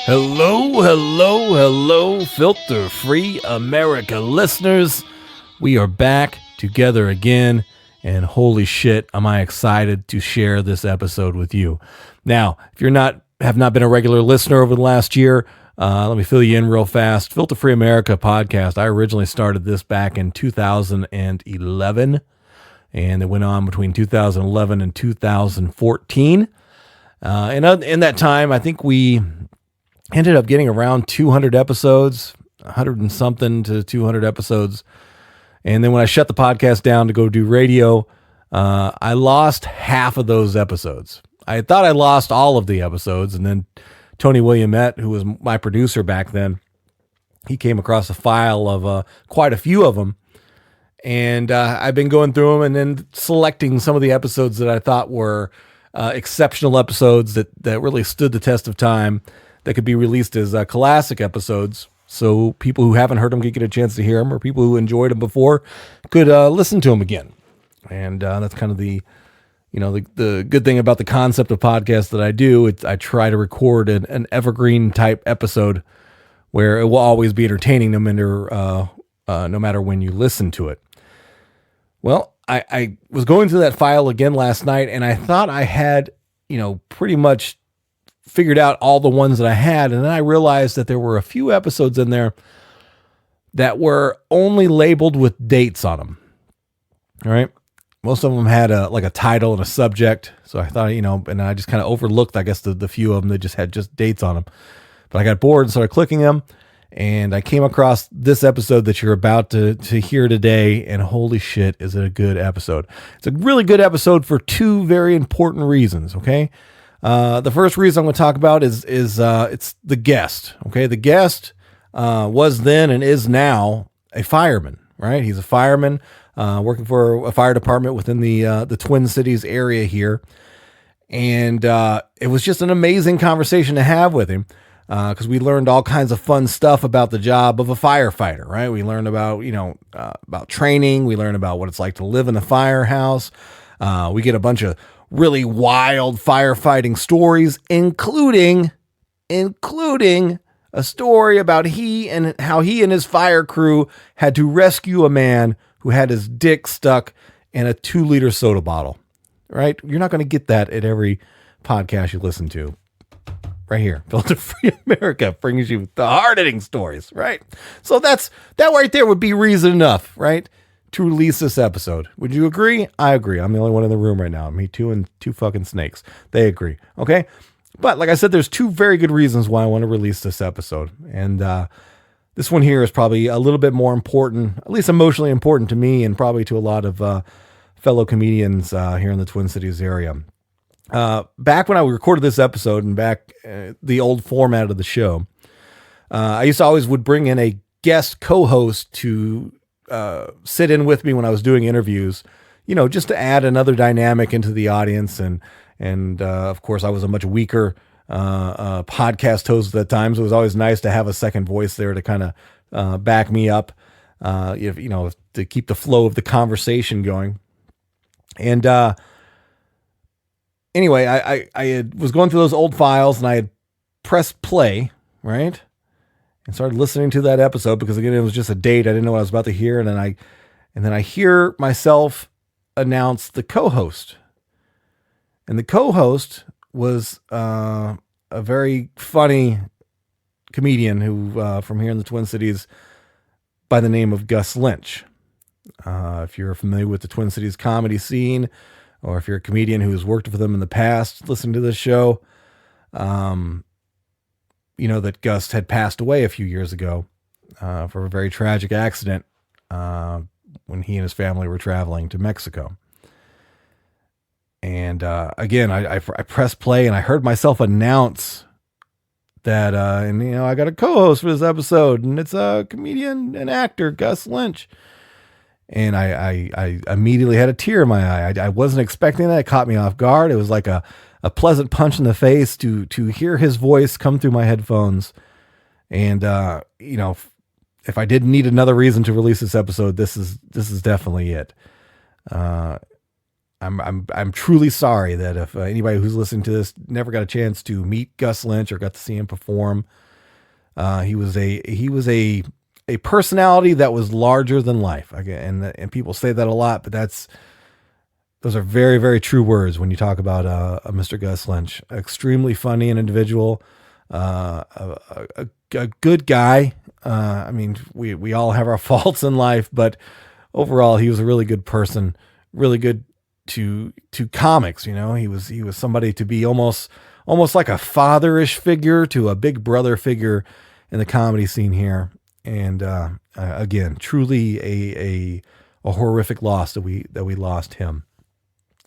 Hello, hello, hello, Filter Free Amerika listeners. We are back together again, and holy shit, am I excited to share this episode with you. Now, if you're have not been a regular listener over the last year, let me fill you in real fast. Filter Free Amerika podcast, I originally started this back in 2011, and it went on between 2011 and 2014. And in that time, I think we ended up getting around 200 episodes, 100 and something to 200 episodes. And then when I shut the podcast down to go do radio, I lost half of those episodes. I thought I lost all of the episodes. And then Tony Williamette, who was my producer back then, he came across a file of quite a few of them. And I've been going through them and then selecting some of the episodes that I thought were exceptional episodes that really stood the test of time, that could be released as classic episodes, so people who haven't heard them could get a chance to hear them, or people who enjoyed them before could listen to them again. And that's kind of the good thing about the concept of podcast that I do. I try to record an evergreen type episode where it will always be entertaining no matter when you listen to it. Well, I was going through that file again last night, and I thought I had, pretty much figured out all the ones that I had. And then I realized that there were a few episodes in there that were only labeled with dates on them. All right. Most of them had a title and a subject. So I thought, and I just kind of overlooked, I guess, the few of them that just had just dates on them. But I got bored and started clicking them. And I came across this episode that you're about to hear today. And holy shit, is it a good episode. It's a really good episode for two very important reasons. Okay. The first reason I'm going to talk about is it's the guest. Okay. The guest, was then and is now a fireman, right? He's a fireman, working for a fire department within the Twin Cities area here. And, it was just an amazing conversation to have with him. Cause we learned all kinds of fun stuff about the job of a firefighter, right? We learned about, about training. We learned about what it's like to live in a firehouse. We get a bunch of really wild firefighting stories, including a story about how he and his fire crew had to rescue a man who had his dick stuck in a 2-liter soda bottle, right? You're not going to get that at every podcast you listen to. Right here, Filter Free Amerika brings you the hard-hitting stories, right? So that right there would be reason enough, right, to release this episode. Would you agree? I agree. I'm the only one in the room right now. Me too, and two fucking snakes. They agree. Okay. But like I said, there's two very good reasons why I want to release this episode. And this one here is probably a little bit more important, at least emotionally important to me, and probably to a lot of fellow comedians here in the Twin Cities area. Back when I recorded this episode and back the old format of the show, I used to always would bring in a guest co-host to sit in with me when I was doing interviews, just to add another dynamic into the audience. And of course I was a much weaker podcast host at that time. So it was always nice to have a second voice there to kind of back me up, to keep the flow of the conversation going. And anyway, I was going through those old files and I had pressed play, right? And started listening to that episode because, again, it was just a date. I didn't know what I was about to hear. And then I hear myself announce the co-host. And the co-host was a very funny comedian who from here in the Twin Cities by the name of Gus Lynch. If you're familiar with the Twin Cities comedy scene, or if you're a comedian who has worked with them in the past, listen to this show, that Gus had passed away a few years ago for a very tragic accident when he and his family were traveling to Mexico. And again, I pressed play and I heard myself announce that, I got a co-host for this episode, and it's a comedian and actor, Gus Lynch. And I immediately had a tear in my eye. I wasn't expecting that. It caught me off guard. It was like a pleasant punch in the face to hear his voice come through my headphones. And, if I didn't need another reason to release this episode, this is definitely it. I'm truly sorry that if anybody who's listening to this never got a chance to meet Gus Lynch or got to see him perform, he was a personality that was larger than life. And people say that a lot, but those are very, very true words when you talk about Mr. Gus Lynch. Extremely funny an individual, a good guy. I mean, we all have our faults in life, but overall, he was a really good person, really good to comics. You know, he was somebody to be almost like a fatherish figure to a big brother figure in the comedy scene here. And again, truly a horrific loss that we lost him.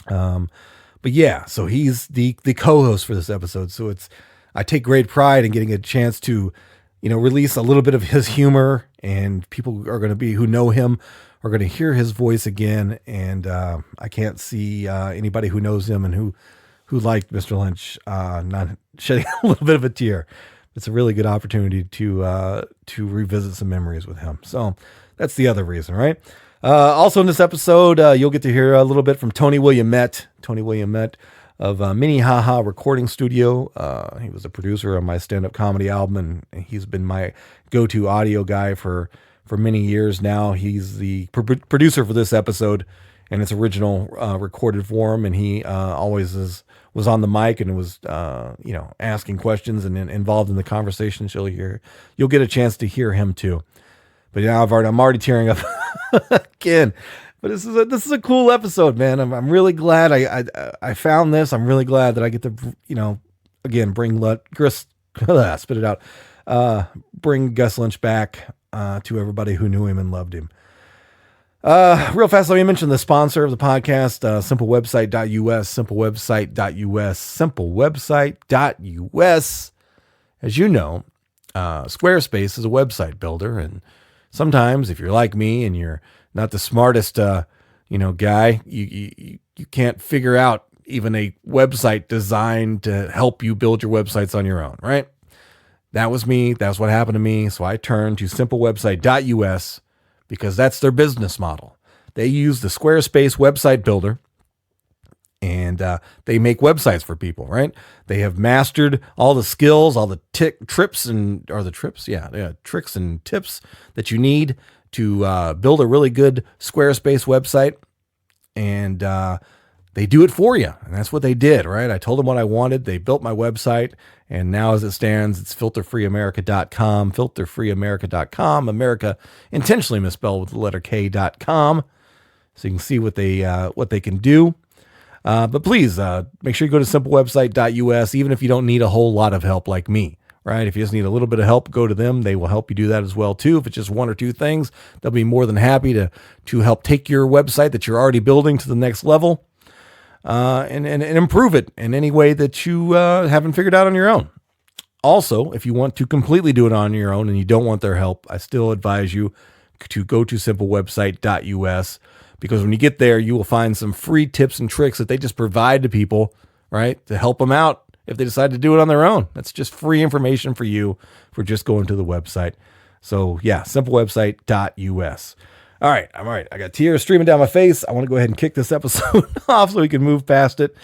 But yeah, so he's the co-host for this episode. So I take great pride in getting a chance to, release a little bit of his humor, and people are going to be, who know him, are going to hear his voice again. And, I can't see, anybody who knows him and who liked Mr. Lynch, not shedding a little bit of a tear. It's a really good opportunity to revisit some memories with him. So that's the other reason, right? Also in this episode, you'll get to hear a little bit from Tony Williamette of Minnehaha Recording Studio. He was a producer on my stand-up comedy album, and he's been my go-to audio guy for many years now. He's the producer for this episode and its original recorded form, and he always was on the mic and was asking questions and involved in the conversation. So you'll get a chance to hear him too. But now I'm already tearing up again. But this is a cool episode, man. I'm really glad I found this. I'm really glad that I get to again bring Gus spit it out. Bring Gus Lynch back to everybody who knew him and loved him. Real fast, let me mention the sponsor of the podcast, simplewebsite.us, simplewebsite.us. As you know, Squarespace is a website builder, and sometimes if you're like me and you're not the smartest, guy, you can't figure out even a website designed to help you build your websites on your own, right? That was me. That's what happened to me. So I turned to simplewebsite.us because that's their business model. They use the Squarespace website builder, and they make websites for people, right? They have mastered all the skills, all the tricks and tips that you need to build a really good Squarespace website, and they do it for you. And that's what they did, right? I told them what I wanted. They built my website, and now as it stands, it's filterfreeamerica.com, filterfreeamerica.com, America intentionally misspelled with the letter K.com, so you can see what they can do. But please make sure you go to simplewebsite.us, even if you don't need a whole lot of help like me, right? If you just need a little bit of help, go to them. They will help you do that as well, too. If it's just one or two things, they'll be more than happy to help take your website that you're already building to the next level and improve it in any way that you haven't figured out on your own. Also, if you want to completely do it on your own and you don't want their help, I still advise you to go to simplewebsite.us, because when you get there, you will find some free tips and tricks that they just provide to people, right, to help them out if they decide to do it on their own. That's just free information for you for just going to the website. So yeah, simplewebsite.us. All right. I'm all right. I got tears streaming down my face. I want to go ahead and kick this episode off so we can move past it.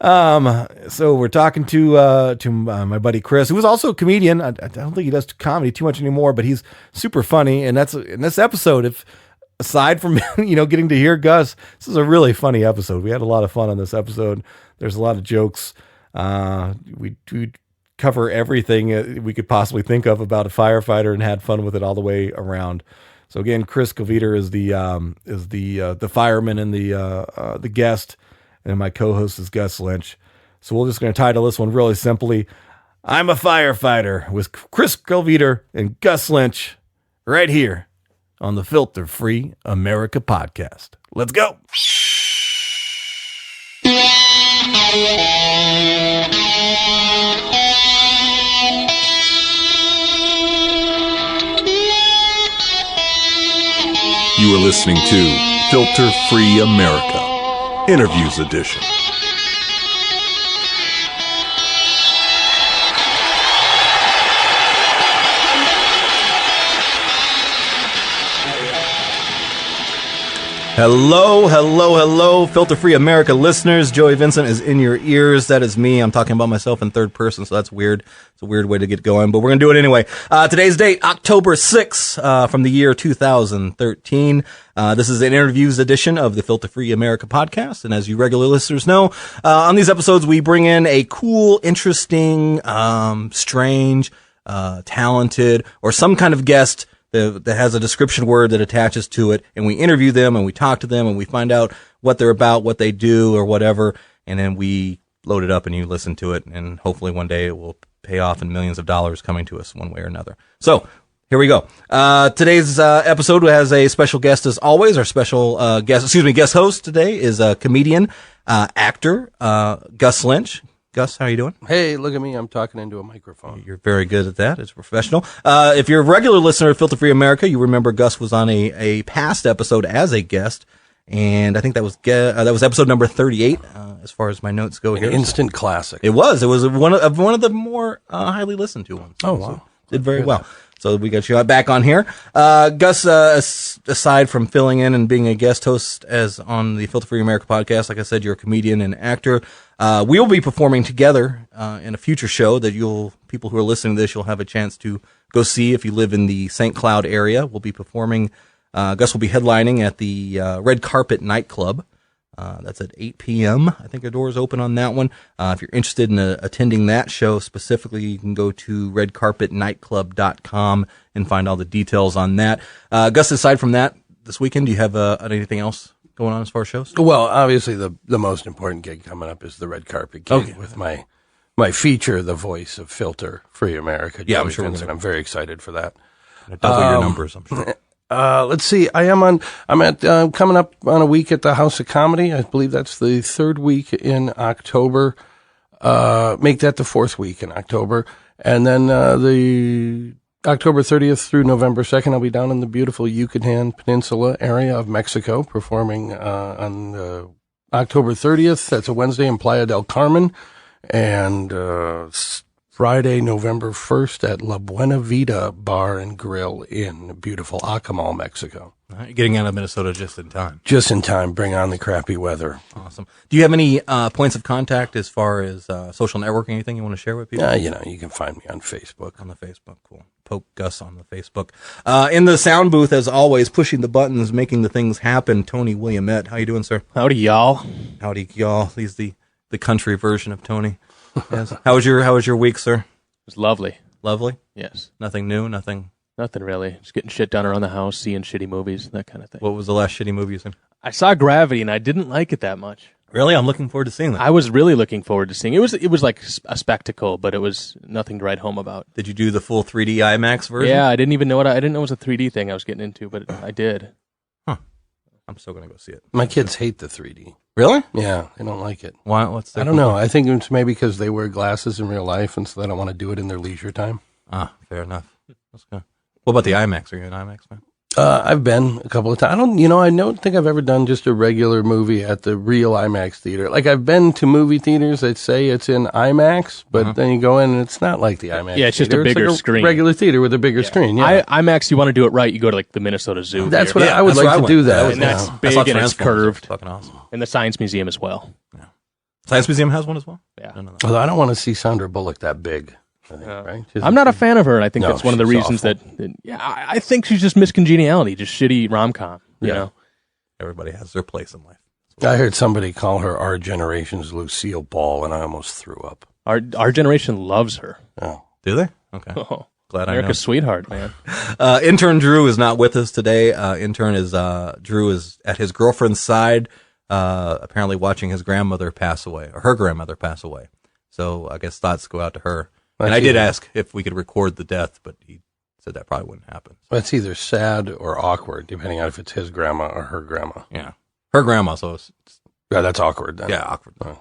So we're talking to my buddy Chris, who is also a comedian. I don't think he does comedy too much anymore, but he's super funny. And that's in this episode, if aside from, getting to hear Gus, this is a really funny episode. We had a lot of fun on this episode. There's a lot of jokes. We cover everything we could possibly think of about a firefighter and had fun with it all the way around. So again, Chris Klavetter is the fireman and the guest, and my co-host is Gus Lynch. So we're just going to title this one really simply, I'm a Firefighter, with Chris Klavetter and Gus Lynch, right here on the Filter Free Amerika podcast. Let's go. You are listening to Filter Free Amerika, Interviews Edition. Hello, Filter Free Amerika listeners. Joey Vincent is in your ears. That is me. I'm talking about myself in third person, so that's weird. It's a weird way to get going, but we're going to do it anyway. Today's date, October 6th, from the year 2013. This is an interviews edition of the Filter Free Amerika podcast, and as you regular listeners know, on these episodes, we bring in a cool, interesting, strange, talented, or some kind of guest that has a description word that attaches to it, and we interview them and we talk to them and we find out what they're about, what they do or whatever, and then we load it up and you listen to it, and hopefully one day it will pay off in millions of dollars coming to us one way or another. So here we go. Today's episode has a special guest as always. Our special guest host today is a comedian, actor, Gus Lynch. Gus, how are you doing? Hey, look at me. I'm talking into a microphone. You're very good at that. It's professional. If you're a regular listener of Filter Free Amerika, you remember Gus was on a past episode as a guest, and I think that was episode number 38, as far as my notes go here. An instant classic. It was one of the more highly listened to ones. Oh, wow. So did very well. So we got you back on here. Gus, aside from filling in and being a guest host as on the Filter Free Amerika podcast, like I said, you're a comedian and actor. We will be performing together in a future show that people who are listening to this, you'll have a chance to go see if you live in the St. Cloud area. We'll be performing. Gus will be headlining at the Red Carpet nightclub. That's at 8 p.m. I think the doors open on that one. If you're interested in attending that show specifically, you can go to redcarpetnightclub.com and find all the details on that. Gus, aside from that, this weekend, do you have anything else going on as far as shows? Well, obviously the most important gig coming up is the Red Carpet gig with my feature, the voice of Filter Free Amerika. Yeah, I'm sure. I'm very excited for that. Double your numbers, I'm sure. Let's see. I'm coming up on a week at the House of Comedy. I believe that's the third week in October. Make that the fourth week in October. And then, the October 30th through November 2nd, I'll be down in the beautiful Yucatan Peninsula area of Mexico performing, on October 30th. That's a Wednesday in Playa del Carmen. And, Friday, November 1st at La Buena Vida Bar and Grill in beautiful Acamal, Mexico. You're getting out of Minnesota just in time. Just in time. Bring on the crappy weather. Awesome. Do you have any points of contact as far as social networking, anything you want to share with people? You can find me on Facebook. On the Facebook, cool. Poke Gus on the Facebook. In the sound booth, as always, pushing the buttons, making the things happen, Tony Williamette. How you doing, sir? Howdy, y'all. Howdy, y'all. He's the country version of Tony. Yes. How was your week, sir? It was lovely. Lovely? Yes. Nothing new? Nothing really. Just getting shit done around the house, seeing shitty movies, that kind of thing. What was the last shitty movie you seen? I saw Gravity, and I didn't like it that much. Really? I'm looking forward to seeing that. I was really looking forward to seeing it. It was like a spectacle, but it was nothing to write home about. Did you do the full 3D IMAX version? Yeah, I didn't even know I didn't know it was a 3D thing I was getting into, but I did. Huh. I'm still going to go see it. My kids hate the 3D. Really? Yeah, they don't like it. Why? What's I don't know. I think it's maybe because they wear glasses in real life, and so they don't want to do it in their leisure time. Fair enough. That's good. What about the IMAX? Are you an IMAX fan? I've been a couple of times. I don't think I've ever done just a regular movie at the real IMAX theater. Like, I've been to movie theaters that say it's in IMAX, but then you go in and it's not like the IMAX. Yeah, it's just a bigger screen. Regular theater with a bigger screen. Yeah. IMAX, you want to do it right, you go to like the Minnesota Zoo. That's what I would like to do that. And that's big and it's curved. Fucking awesome. And the Science Museum as well. Yeah. Science Museum has one as well? Yeah. Although I don't want to see Sandra Bullock that big. I think, right? I'm not a fan of her, and I think that's one of the reasons I think she's just miscongeniality, just shitty rom-com, you know? Everybody has their place in life. I heard somebody call her our generation's Lucille Ball, and I almost threw up. Our generation loves her. Oh. Do they? Okay. Oh, glad I know. America's sweetheart, man. Intern Drew is not with us today. Drew is at his girlfriend's side, apparently watching his grandmother pass away, or her grandmother pass away. So I guess thoughts go out to her. And I did ask if we could record the death, but he said that probably wouldn't happen. Well, it's either sad or awkward, depending on if it's his grandma or her grandma. Yeah. Her grandma, so yeah, that's awkward then. Yeah, awkward. I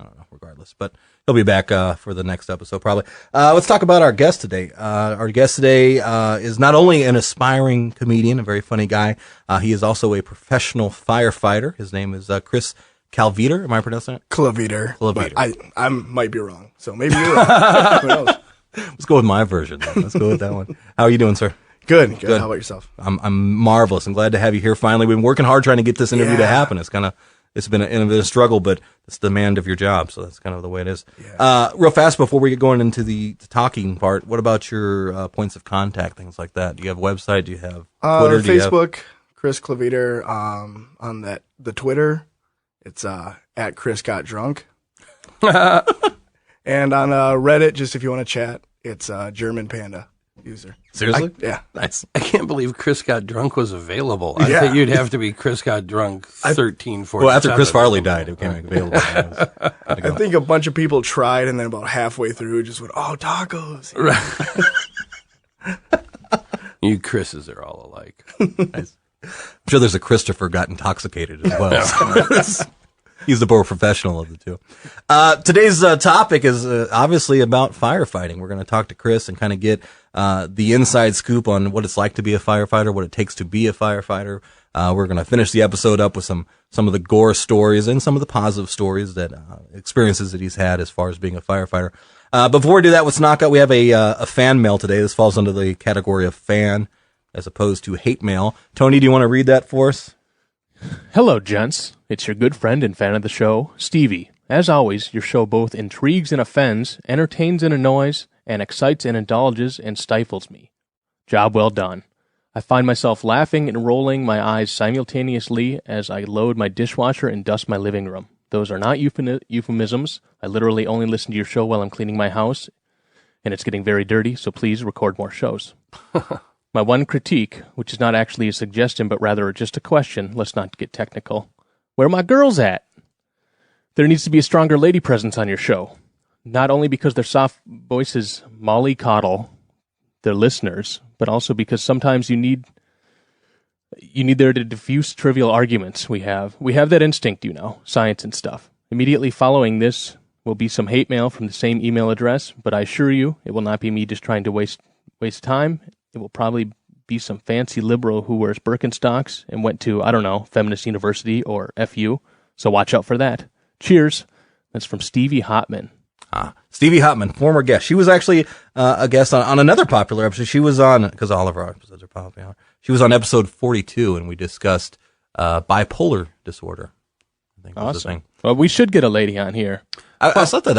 don't know, regardless. But he'll be back for the next episode, probably. Let's talk about our guest today. Our guest today is not only an aspiring comedian, a very funny guy, he is also a professional firefighter. His name is Chris Klavetter. Am I pronouncing it? Klavetter. Klavetter. I might be wrong, so maybe you're right. Who knows? Let's go with my version. Let's go with that one. How are you doing, sir? Good. How about yourself? I'm marvelous. I'm glad to have you here finally. We've been working hard trying to get this interview to happen. It's been a struggle, but it's the demand of your job, so that's kind of the way it is. Yeah. Real fast before we get going into the talking part, what about your points of contact, things like that? Do you have a website? Do you have Twitter? Facebook, Chris Klavetter. On the Twitter, it's at Chris Got Drunk. And on Reddit, just if you want to chat, it's German Panda user. Seriously? Yeah. Nice. I can't believe Chris Got Drunk was available. I think you'd have to be Chris Got Drunk 1347. Well, after Chris Farley died, it became available. I think a bunch of people tried, and then about halfway through, just went, "Oh, tacos!" Right. You Chris's are all alike. Nice. I'm sure there's a Christopher got intoxicated as well. He's the more professional of the two. Today's topic is obviously about firefighting. We're going to talk to Chris and kind of get the inside scoop on what it's like to be a firefighter, what it takes to be a firefighter. We're going to finish the episode up with some of the gore stories and some of the positive stories that experiences that he's had as far as being a firefighter. Before we do that, let's knock out. We have a fan mail today. This falls under the category of fan as opposed to hate mail. Tony, do you want to read that for us? Hello, gents. It's your good friend and fan of the show, Stevie. As always, your show both intrigues and offends, entertains and annoys, and excites and indulges and stifles me. Job well done. I find myself laughing and rolling my eyes simultaneously as I load my dishwasher and dust my living room. Those are not euphemisms. I literally only listen to your show while I'm cleaning my house, and it's getting very dirty, so please record more shows. My one critique, which is not actually a suggestion, but rather just a question, let's not get technical. Where are my girls at? There needs to be a stronger lady presence on your show. Not only because their soft voices mollycoddle their listeners, but also because sometimes you need there to diffuse trivial arguments we have. We have that instinct, science and stuff. Immediately following this will be some hate mail from the same email address, but I assure you it will not be me just trying to waste time. It will probably be some fancy liberal who wears Birkenstocks and went to, I don't know, Feminist University or FU. So watch out for that. Cheers. That's from Stevie Hotman. Stevie Hotman, former guest. She was actually a guest on another popular episode. She was on, because all of our episodes are popular. She was on episode 42, and we discussed bipolar disorder. I think was the thing. Well, we should get a lady on here. I thought that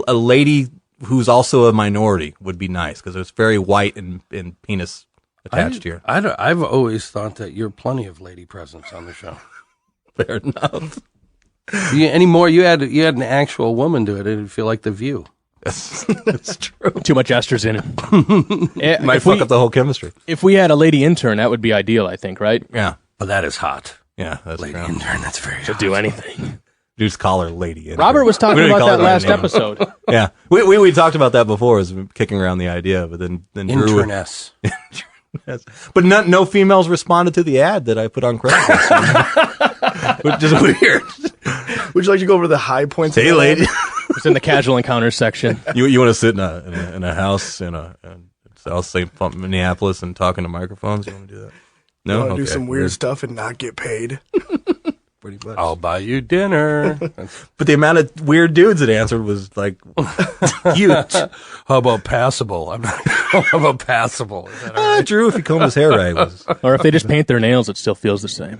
a lady who's also a minority would be nice, because it's very white and penis attached here. I've always thought that you're plenty of lady presence on the show. Fair enough. You had an actual woman do it, it'd feel like The View. That's true. Too much estrogen. Might fuck up the whole chemistry. If we had a lady intern, that would be ideal, I think, right? Yeah. But that is hot. Yeah, that's Lady true. intern, that's very To hot. do anything. Just call her lady intern. Robert was talking We didn't about call that her last name. episode. Yeah, we talked about that before, as kicking around the idea, but then Drew. Interness. Yes. But no females responded to the ad that I put on Craigslist, which is weird. Would you like to go over the high points? Hey, of that? lady, It's in the casual encounters section. you want to sit in a house in South St. Minneapolis and talk into microphones? You want to do that? No, You want to do Okay. some weird stuff and not get paid? Pretty much. I'll buy you dinner. But the amount of weird dudes that answered was like huge. How about passable? How about passable? Is that all right? Drew, if he combed his hair right, was Or if they just paint their nails, it still feels the same.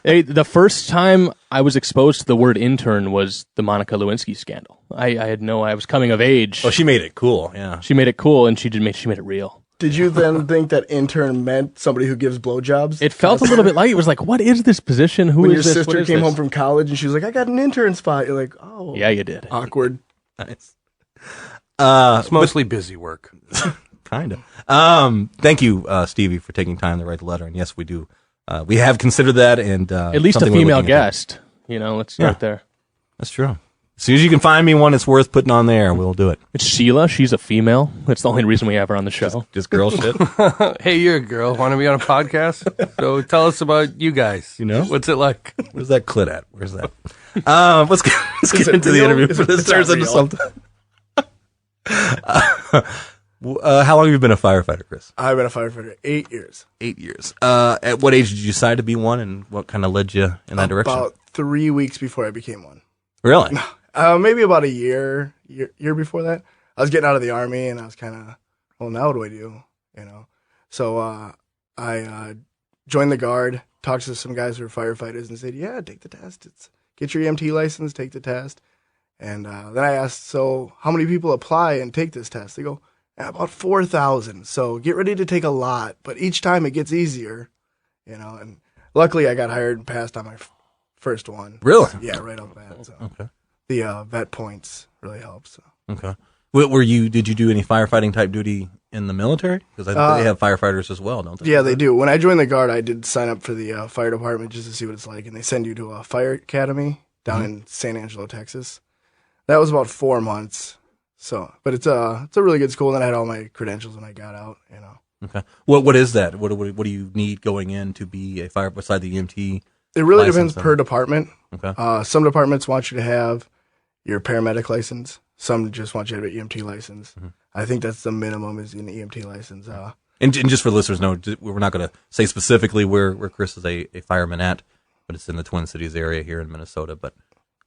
Hey, the first time I was exposed to the word intern was the Monica Lewinsky scandal. I was coming of age. Oh, she made it cool. Yeah. She made it cool, and she made it real. Did you then think that intern meant somebody who gives blowjobs? It felt a little bit like it was like, what is this position? Who when is your this? sister What is came this? home from college and she was like, "I got an intern spot." You're like, "Oh, Yeah, you did. awkward." Nice. It's mostly busy work. Kind of. Thank you, Stevie, for taking time to write the letter. And yes, we do. We have considered that, and At least a something we're female looking into. guest. Let's start there. That's true. As soon as you can find me one that's worth putting on there, we'll do it. It's Sheila. She's a female. That's the only reason we have her on the show. Just girl shit. Hey, you're a girl. Want to be on a podcast? So tell us about you guys. You know? What's it like? Where's that clit at? Where's that? Let's get it into the real? interview. Is it This not turns into real? something. How long have you been a firefighter, Chris? I've been a firefighter 8 years. 8 years. At what age did you decide to be one, and what kind of led you in that direction? About 3 weeks before I became one. Really? Maybe about a year before that. I was getting out of the army, and I was kind of, well, now what do I do? you know. So I joined the Guard, talked to some guys who are firefighters, and said, "Yeah, take the test. Get your EMT license, take the test." And then I asked, "So how many people apply and take this test?" They go, "About 4,000. So get ready to take a lot, but each time it gets easier, you know." And luckily, I got hired and passed on my first one. Really? Yeah, right off the bat. So. Okay. The vet points really help. So. Okay. Did you do any firefighting type duty in the military? Because I think they have firefighters as well, don't they? Yeah, they do. When I joined the Guard, I did sign up for the fire department just to see what it's like, and they send you to a fire academy down in San Angelo, Texas. That was about 4 months. So, but it's a really good school. And then I had all my credentials when I got out. You know. Okay. What is that? What do you need going in to be a fire beside the EMT? It really license depends per department. Okay. Some departments want you to have your paramedic license. Some just want you to have an EMT license. I think that's the minimum is an EMT license. And just for listeners, know we're not going to say specifically where Chris is a fireman at, but it's in the Twin Cities area here in Minnesota. But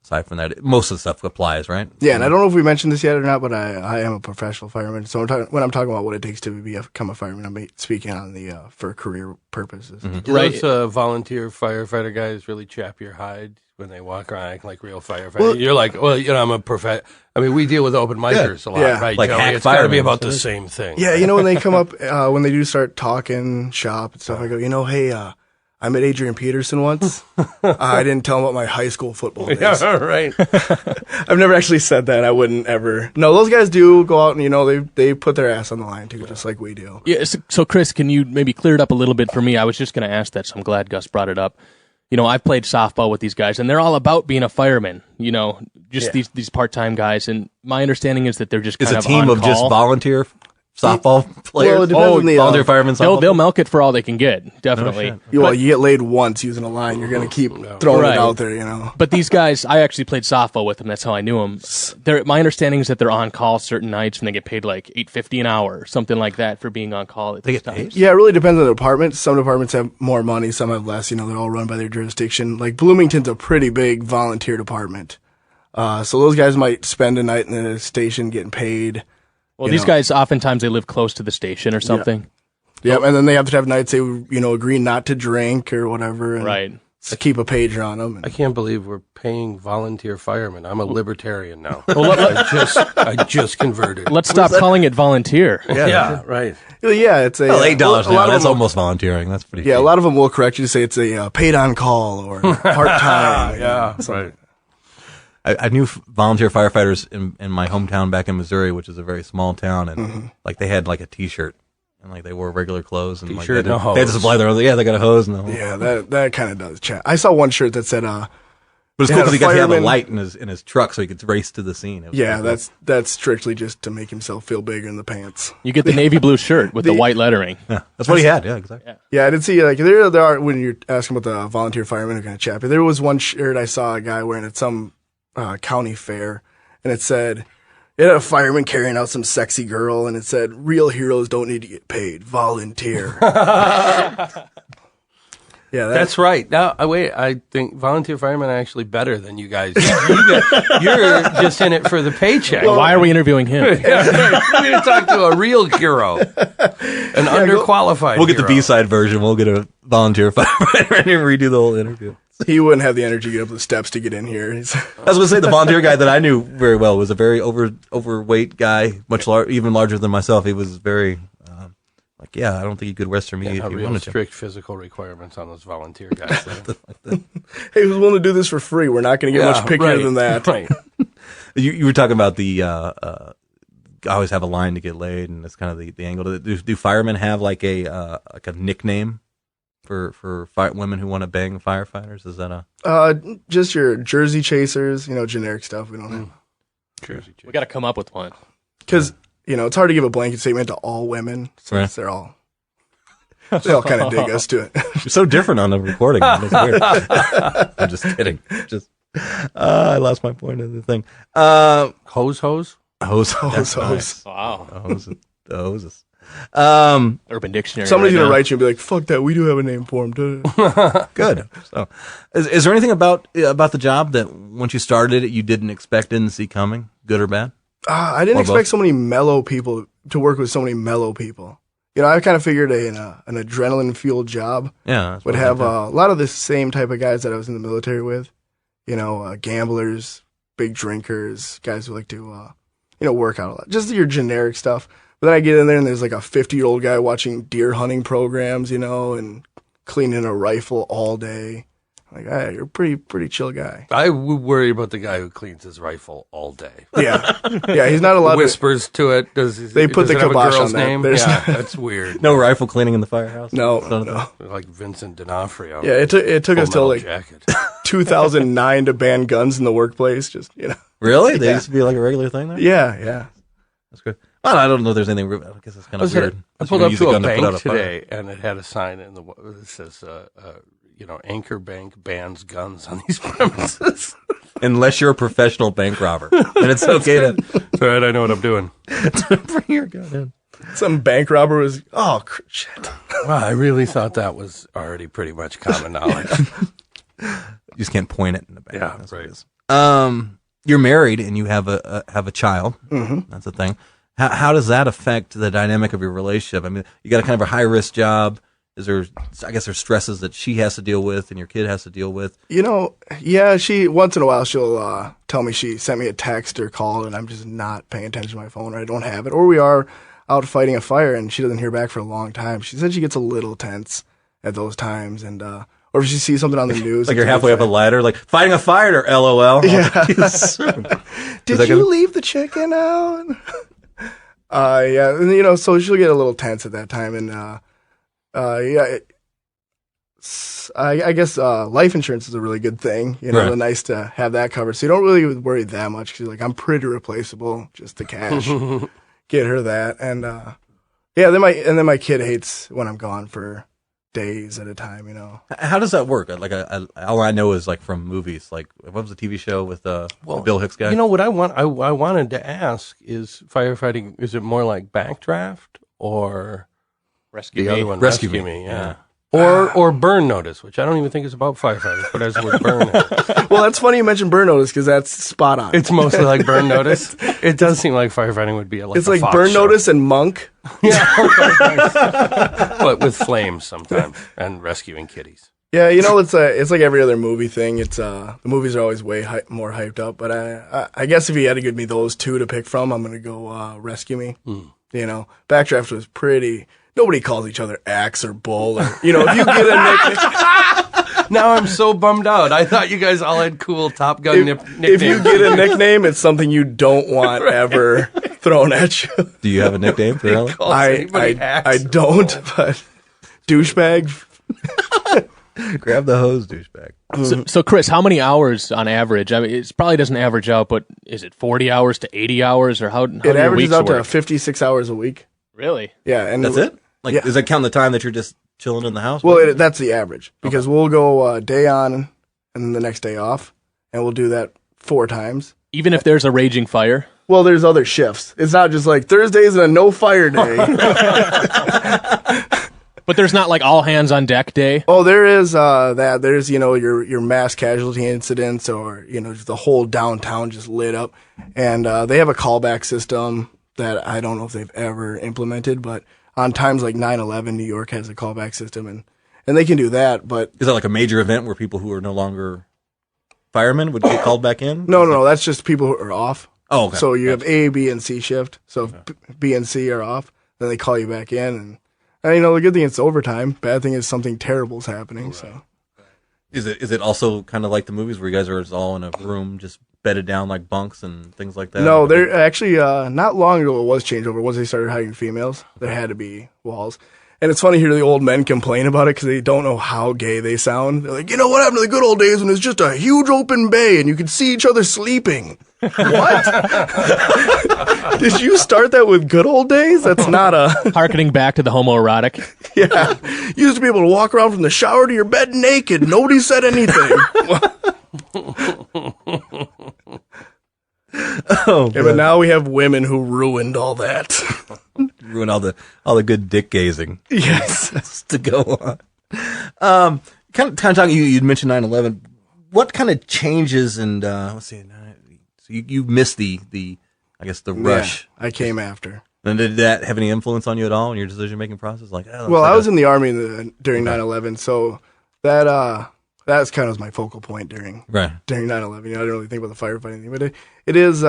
aside from that, most of the stuff applies, right? Yeah, and I don't know if we mentioned this yet or not, but I am a professional fireman. So when I'm talking about what it takes to become a fireman, I'm speaking on the for career purposes. Do those volunteer firefighter guys really chap your hide when they walk around acting like real firefighters? Well, You're like, well, you know, I'm a I mean, we deal with open micers a lot, Yeah. right, Like Joey? hack It's got to be firemen. about the same thing. Yeah, you know, when they come up, when they do start talking shop and stuff, I go, hey, I met Adrian Peterson once. I didn't tell him about my high school football days. Yeah, right. I've never actually said that. I wouldn't ever. No, those guys do go out and, you know, they put their ass on the line too, just like we do. Yeah, so Chris, can you maybe clear it up a little bit for me? I was just going to ask that, so I'm glad Gus brought it up. You know, I've played softball with these guys, and they're all about being a fireman, you know, just these part-time guys. And my understanding is that they're just It's kind a of team on of just call. volunteer softball players. Well, it depends on the, volunteer firemen. Softball. They'll milk it for all they can get, definitely. No shit. Well, you get laid once using a line, you're going to keep throwing Right. it out there, you know. But these guys, I actually played softball with them. That's how I knew them. My understanding is that they're on call certain nights, and they get paid like $8.50 an hour, or something like that, for being on call. They get paid? Yeah, it really depends on the department. Some departments have more money, some have less. You know, they're all run by their jurisdiction. Like Bloomington's a pretty big volunteer department. So those guys might spend a night in the station getting paid. Well, You these know. guys oftentimes they live close to the station or something. Yep, and then they have to have nights they, you know, agree not to drink or whatever. And Right. keep a pager on them. I can't believe we're paying volunteer firemen. I'm a libertarian now. Well, I just converted. let's stop calling it volunteer. Yeah, right. Yeah, it's a Well, $8 a now. lot of That's them- almost volunteering. That's pretty. Yeah, a cheap. lot of them will correct you to say it's a paid on call or part time. Yeah, right. I knew volunteer firefighters in my hometown back in Missouri, which is a very small town, and like they had like a T-shirt, and like they wore regular clothes, and like, T-shirt they and a had to hose. supply their own. Yeah, they got a hose and a hose. Yeah, that kind of does chat. I saw one shirt that said, But it's They cool had because a he got to have a fireman- light in his truck, so he could race to the scene. It was yeah, pretty cool. that's strictly just to make himself feel bigger in the pants. You get the navy blue shirt with the white lettering. That's what he had. Yeah, exactly. Yeah, I did see like there are when you're asking about the volunteer firemen who kind of chappy. There was one shirt I saw a guy wearing at some county fair, and it said it had a fireman carrying out some sexy girl, and it said, "Real heroes don't need to get paid. Volunteer." Yeah, That's right. Now, I think volunteer firemen are actually better than you guys. You're just in it for the paycheck. Why are we interviewing him? We're going to talk to a real hero, an underqualified. We'll get the hero. B-side version. We'll get a volunteer firefighter and redo the whole interview. he wouldn't have the energy to get up the steps to get in here. I was going to say the volunteer guy that I knew very well was a very overweight guy, even larger than myself. He was very I don't think he could rest for me if he Real wanted to. strict physical requirements on those volunteer guys. Hey, who's willing to do this for free? We're not going to get much pickier right, than that. Right. You were talking about the always have a line to get laid, and that's kind of the angle. Do firemen have like a nickname for women who want to bang firefighters? Is that a Just your jersey chasers, generic stuff. We don't have. Jersey We got to come up with one. Because, it's hard to give a blanket statement to all women. So Right. they all kind of dig us to it. You're so different on the recording. It's weird. I'm just kidding. I lost my point of the thing. Hose? Hose. Hose. Nice. Wow. The hoses. Urban Dictionary. Somebody's right going to now. write you and be like, fuck that, we do have a name for him. Good. So, is there anything about the job that once you started it, you didn't see coming, good or bad? I didn't Or expect both. so many mellow people to work with so many mellow people. I kind of figured an adrenaline fueled job Yeah. would have a lot of the same type of guys that I was in the military with. Gamblers, big drinkers, guys who like to, work out a lot. Just your generic stuff. But then I get in there and there's like a 50-year-old guy watching deer hunting programs, and cleaning a rifle all day. Like, hey, you're a pretty chill guy. I would worry about the guy who cleans his rifle all day. Yeah. Yeah, he's not allowed Whispers to it. They put the kibosh on that. Name? Yeah, that's weird. No rifle cleaning in the firehouse? No. Like Vincent D'Onofrio. Yeah, it took us till like jacket. 2009 to ban guns in the workplace. Really? They used to be like a regular thing there? Yeah. That's good. Well, I don't know if there's anything, I guess it's kind of weird. I pulled up to a bank today, and it had a sign that says, Anchor Bank bans guns on these premises. Unless you're a professional bank robber. And it's okay to... That's all right, I know what I'm doing. Bring your gun in. Some bank robber was, shit. Well, I really thought that was already pretty much common knowledge. You just can't point it in the bank. Yeah, that's right. What it is. You're married and you have a child. Mm-hmm. That's the thing. How does that affect the dynamic of your relationship? I mean, you got a kind of a high risk job. There's stresses that she has to deal with and your kid has to deal with. Yeah, she, once in a while, she'll tell me she sent me a text or call and I'm just not paying attention to my phone or I don't have it. Or we are out fighting a fire and she doesn't hear back for a long time. She said she gets a little tense at those times and, or if she sees something on the news. Like you're halfway up a ladder, like fighting a fire, or LOL. Yeah. Did you leave the chicken out? Yeah, and, so she'll get a little tense at that time. And, I guess life insurance is a really good thing. Right. Nice to have that covered. So you don't really worry that much because like, I'm pretty replaceable, just the cash. Get her that. And, then my kid hates when I'm gone for days at a time, How does that work? Like, all I know is like from movies. Like, what was the TV show with the Bill Hicks guy? What I wanted to ask is firefighting. Is it more like Backdraft or Rescue the Me. other one? Rescue Me. Yeah. Yeah. Or Burn Notice, which I don't even think is about firefighters, but as with Burn Notice. Well, that's funny you mentioned Burn Notice because that's spot on. It's mostly like Burn Notice. It does seem like firefighting would be it's a like Fox Burn show. Notice and Monk. But with flames sometimes and rescuing kitties. Yeah, it's like every other movie thing. It's the movies are always way more hyped up. But I guess if you had to give me those two to pick from, I'm gonna go Rescue Me. Backdraft was pretty. Nobody calls each other Axe or Bull, or if you get a nickname. Now I'm so bummed out. I thought you guys all had cool Top Gun nicknames. If you get a nickname, it's something you don't want ever thrown at you. Do you have a nickname for Ellen? I don't, but douchebag. Grab the hose, douchebag. So, Chris, how many hours on average? I mean, it probably doesn't average out, but is it 40 hours to 80 hours, or how do your averages weeks out work? to 56 hours a week. Really? Yeah, and That's it? Like, yeah. does that count the time that you're just chilling in the house? Well, that's the average because we'll go day on and then the next day off, and we'll do that 4 times. Even if there's a raging fire? Well, there's other shifts. It's not just like Thursday's a no fire day. But there's not like all hands on deck day? Oh, there is that. There's, your mass casualty incidents or, just the whole downtown just lit up. And they have a callback system that I don't know if they've ever implemented, but on times like 9/11, New York has a callback system and they can do that. But is that like a major event where people who are no longer firemen would get called back in? No, that's just people who are off. Oh, okay. So you have A, B, and C shift. So if B and C are off, then they call you back in. And the good thing it's overtime. Bad thing is something terrible is happening. Right. So, is it also kind of like the movies where you guys are just all in a room, just bedded down like bunks and things like that? No, they're actually not long ago it was changed over. Once they started hiring females, there had to be walls. And it's funny to hear the old men complain about it because they don't know how gay they sound. They're like, what happened to the good old days when it's just a huge open bay and you could see each other sleeping? What? Did you start that with good old days? That's not a... Harkening back to the homoerotic. Yeah. You used to be able to walk around from the shower to your bed naked. Nobody said anything. Yeah, but now we have women who ruined all that. Ruined all the good dick gazing. Yes. To go on. Kind of talking, you'd mentioned 9/11. What kind of changes and let's see, so you missed the I guess the rush. Yeah, I came after. And did that have any influence on you at all in your decision-making process? Like, well, I was in the Army during 9/11, so that's kind of my focal point during 9/11. You know, I didn't really think about the firefighting thing, but it is.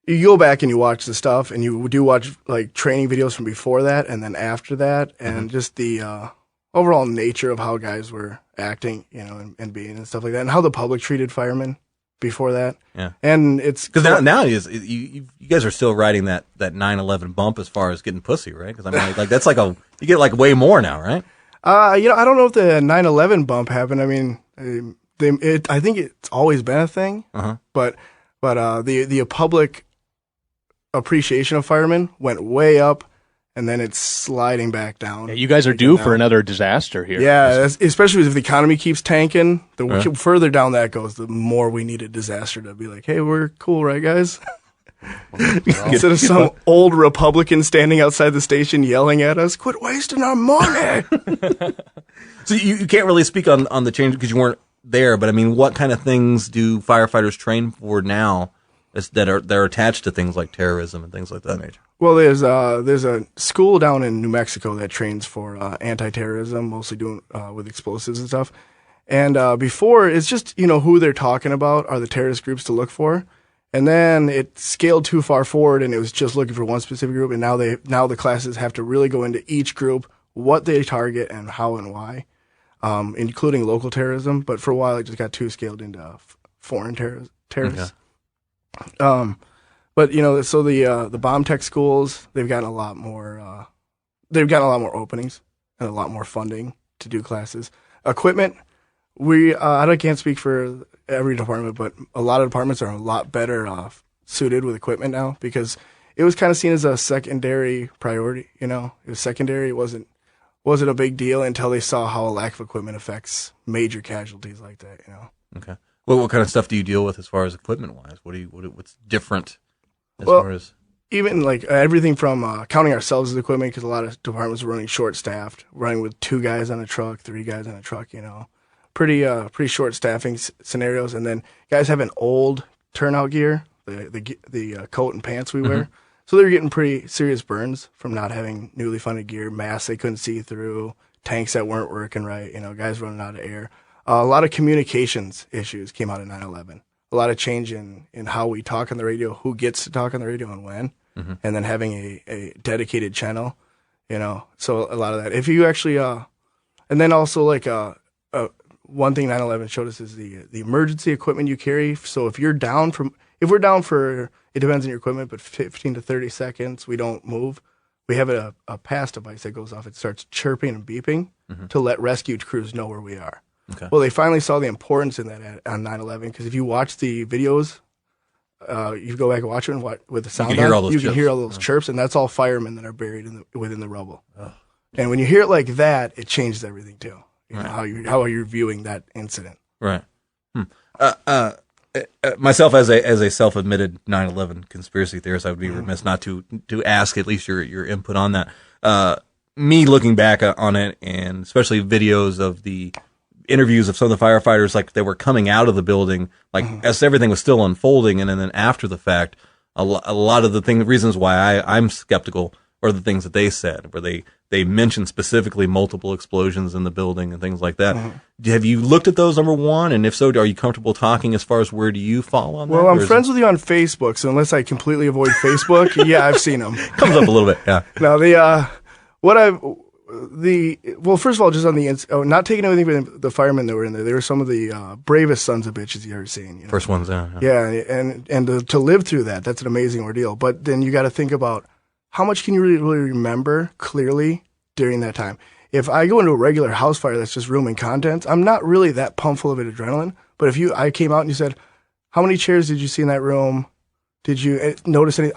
You go back and you watch the stuff, and you do watch like training videos from before that and then after that, and just the overall nature of how guys were acting, you know, and being and stuff like that, and how the public treated firemen before that. Yeah, and it's because nowadays you guys are still riding that 9/11 bump as far as getting pussy, right? Because I mean, like that's like you get like way more now, right? You know, I don't know if the 9/11 bump happened. I mean, I think it's always been a thing, but the public appreciation of firemen went way up, and then it's sliding back down. Yeah, you guys are due for another disaster here. Yeah, especially if the economy keeps tanking. The further down that goes, the more we need a disaster to be like, hey, we're cool, right, guys? Instead of some old Republican standing outside the station yelling at us, quit wasting our money. So you can't really speak on the change because you weren't there, but I mean, what kind of things do firefighters train for now that are attached to things like terrorism and things like that nature? Well, there's a school down in New Mexico that trains for anti-terrorism, mostly doing with explosives and stuff. And before, it's just, you know, who they're talking about are the terrorist groups to look for. And then it scaled too far forward, and it was just looking for one specific group. And now the classes have to really go into each group, what they target and how and why, including local terrorism. But for a while, it just got too scaled into foreign terrorists. Okay. But you know, so the bomb tech schools, they've gotten a lot more openings and a lot more funding to do classes. Equipment, I can't speak for every department, but a lot of departments are a lot better suited with equipment now because it was kind of seen as a secondary priority. You know, it was secondary. It wasn't a big deal until they saw how a lack of equipment affects major casualties like that. You know. Okay. Well, what kind of stuff do you deal with as far as equipment wise? What's different as far as even like everything from counting ourselves as equipment because a lot of departments are running short staffed, running with 2 guys on a truck, 3 guys on a truck. You know, pretty short staffing scenarios, and then guys having old turnout gear, the coat and pants we wear, so they're getting pretty serious burns from not having newly funded gear, masks they couldn't see through, tanks that weren't working right. You know, guys running out of air. A lot of communications issues came out of 9/11. A lot of change in how we talk on the radio, who gets to talk on the radio and when, and then having a dedicated channel, you know. So a lot of that. If you actually, and then also like one thing 9/11 showed us is the emergency equipment you carry. So if we're down for, it depends on your equipment, but 15 to 30 seconds, we don't move. We have a pass device that goes off. It starts chirping and beeping to let rescue crews know where we are. Okay. Well, they finally saw the importance in that on 9/11 because if you watch the videos, you go back and watch it with the sound on, you can hear all those chirps, and that's all firemen that are buried within the rubble. Oh. And when you hear it like that, it changes everything too. You know, how you're viewing that incident. Right. Myself as a self-admitted 9/11 conspiracy theorist, I would be remiss not to ask at least your input on that. Me looking back on it, and especially videos of the interviews of some of the firefighters, like they were coming out of the building, like as everything was still unfolding, and then after the fact, a lot of the reasons why I'm skeptical are the things that they said, where they mentioned specifically multiple explosions in the building and things like that. Have you looked at those, number one? And if so, are you comfortable talking as far as where do you fall on that? Well, I'm friends with you on Facebook, so unless I completely avoid Facebook, yeah, I've seen them. Comes up a little bit, yeah. Now, first of all, just on the not taking anything from the firemen that were in there, they were some of the bravest sons of bitches you ever seen. You know? First ones, yeah. Yeah, and to live through that's an amazing ordeal. But then you got to think about how much can you really remember clearly during that time. If I go into a regular house fire that's just room and contents, I'm not really that pumped full of adrenaline. But if I came out and you said, how many chairs did you see in that room? Did you notice any?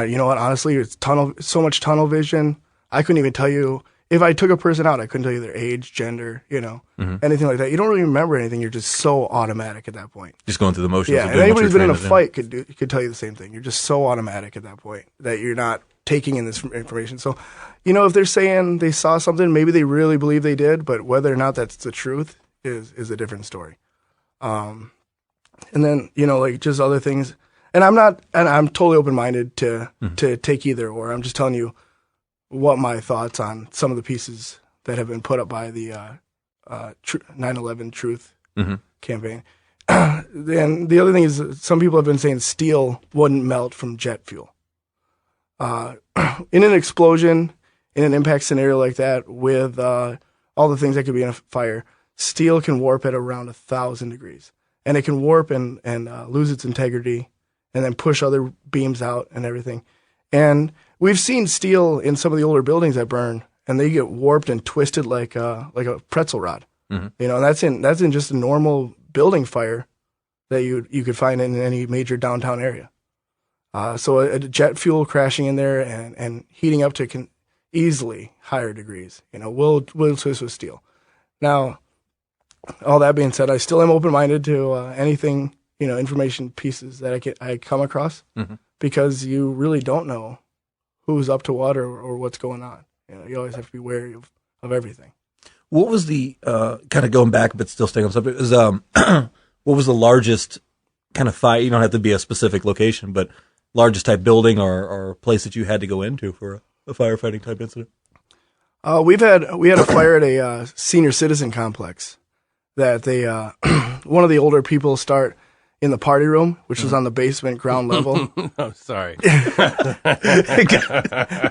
You know what? Honestly, it's so much tunnel vision. I couldn't even tell you. If I took a person out, I couldn't tell you their age, gender, you know, anything like that. You don't really remember anything. You're just so automatic at that point. Just going through the motions. Yeah, and anybody who's been in a fight could tell you the same thing. You're just so automatic at that point that you're not taking in this information. So, you know, if they're saying they saw something, maybe they really believe they did, but whether or not that's the truth is a different story. And then, you know, like just other things. And I'm totally open-minded to take either or. I'm just telling you what my thoughts on some of the pieces that have been put up by the 9/11 Truth campaign. And the other thing is some people have been saying steel wouldn't melt from jet fuel. In an explosion, in an impact scenario like that, with all the things that could be in a fire, steel can warp at around 1,000 degrees. And it can warp and lose its integrity and then push other beams out and everything. And we've seen steel in some of the older buildings that burn, and they get warped and twisted like a pretzel rod. And that's in just a normal building fire that you could find in any major downtown area. So a jet fuel crashing in there and heating up to easily higher degrees, will twist with steel. Now, all that being said, I still am open-minded to anything, information pieces that I come across, because you really don't know who's up to what or what's going on. You always have to be wary of everything. What was the kind of going back, but still staying on subject? Is what was the largest kind of fire? You don't have to be a specific location, but largest type building or place that you had to go into for a firefighting type incident? We had a fire at a senior citizen complex that they one of the older people start in the party room, which was on the basement ground level. Oh, sorry.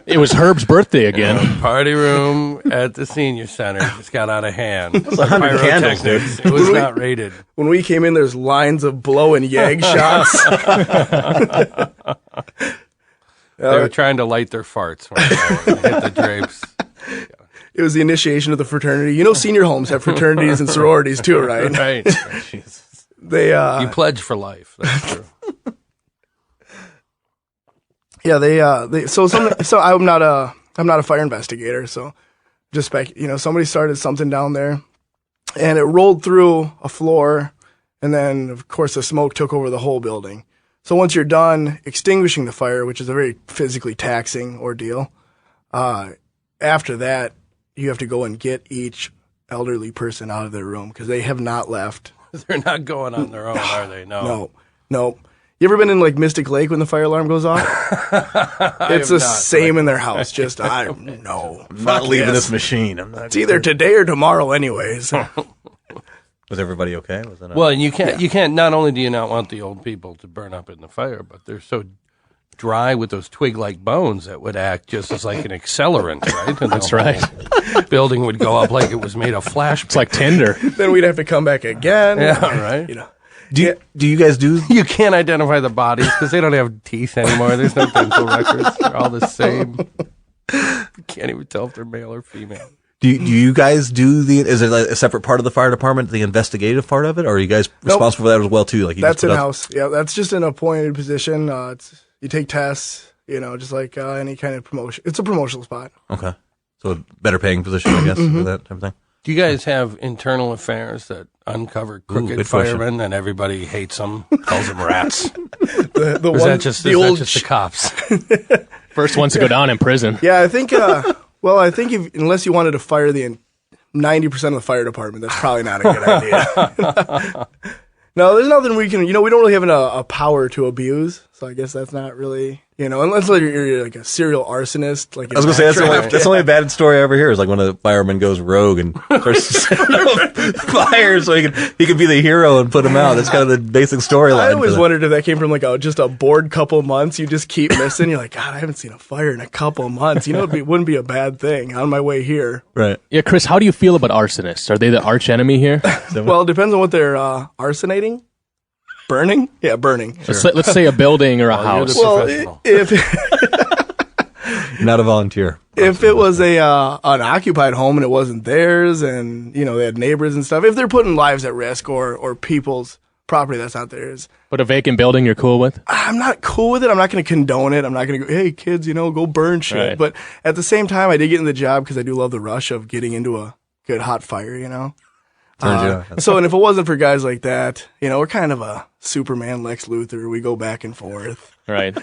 It was Herb's birthday again. Party room at the senior center just got out of hand. It was 100 candles, dude. It was not rated. When we came in, there's lines of blow and yag shots. They were trying to light their farts when they hit the drapes. It was the initiation of the fraternity. Senior homes have fraternities and sororities too, right? Right. They You pledge for life. That's true. Yeah, so I'm not a fire investigator, so just back, somebody started something down there and it rolled through a floor, and then of course the smoke took over the whole building. So once you're done extinguishing the fire, which is a very physically taxing ordeal, after that you have to go and get each elderly person out of their room because they have not left. They're not going on their own, are they? No. You ever been in like Mystic Lake when the fire alarm goes off? It's the same in their house. Just I'm not leaving this machine. It's either today or tomorrow, anyways. Was everybody okay? Well, and you can't. Not only do you not want the old people to burn up in the fire, but they're so dry with those twig-like bones that would act just as like an accelerant, right? And That's right. Building would go up like it was made of flash. It's like tinder. Then we'd have to come back again. Yeah, right. Do you guys do? You can't identify the bodies because they don't have teeth anymore. There's no dental records. They're all the same. You can't even tell if they're male or female. Do you guys do is it like a separate part of the fire department, the investigative part of it, or are you guys responsible for that as well too? Like that's in-house. Yeah, that's just an appointed position. You take tests, just like any kind of promotion. It's a promotional spot. Okay. So a better paying position, I guess, for that type of thing. Do you guys have internal affairs that uncover crooked firemen and everybody hates them, calls them rats? Is that just the cops? First ones to go down in prison. Yeah, I think, unless you wanted to fire the 90% of the fire department, that's probably not a good idea. No, there's nothing we can, we don't really have a power to abuse. So I guess that's not really, unless you're like a serial arsonist. Like I was going to say, that's only a bad story I ever hear is like when a fireman goes rogue and starts fire so he could be the hero and put him out. That's kind of the basic storyline. I always wondered if that came from like just a bored couple months. You just keep missing. You're like, God, I haven't seen a fire in a couple months. It wouldn't be a bad thing on my way here. Right. Yeah, Chris, how do you feel about arsonists? Are they the arch enemy here? Well, it depends on what they're arsonating. Burning? Yeah, burning. Sure. Let's say a building or a house. Well, if not a volunteer. If it was an occupied home and it wasn't theirs, and they had neighbors and stuff, if they're putting lives at risk or people's property that's not theirs. But a vacant building you're cool with? I'm not cool with it. I'm not going to condone it. I'm not going to go, hey kids, go burn shit. Right. But at the same time, I did get in the job because I do love the rush of getting into a good hot fire. So, and if it wasn't for guys like that, we're kind of a Superman Lex Luthor. We go back and forth. Right.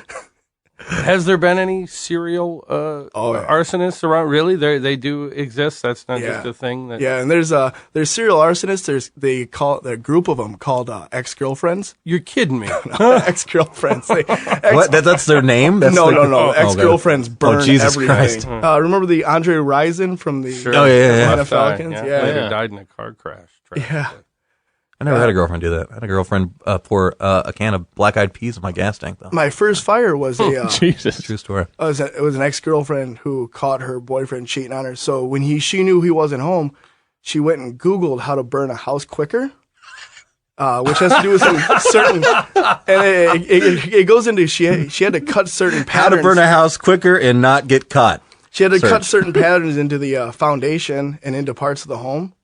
Has there been any serial arsonists around? Really, they do exist. That's not just a thing. And there's serial arsonists. The group of them called ex-girlfriends. You're kidding me? Ex-girlfriends. What? That's their name? That's No. Ex-girlfriends burn Jesus everything. Christ. Remember the Andre Rison from the Atlanta Falcons? Later died in a car crash. Yeah. I never had a girlfriend do that. I had a girlfriend pour a can of black-eyed peas in my gas tank, though. My first fire was Jesus. True story. it was an ex-girlfriend who caught her boyfriend cheating on her. So when she knew he wasn't home, she went and Googled how to burn a house quicker, which has to do with some certain, and it goes into she had to cut certain patterns. How to burn a house quicker and not get caught. She had to cut certain patterns into the foundation and into parts of the home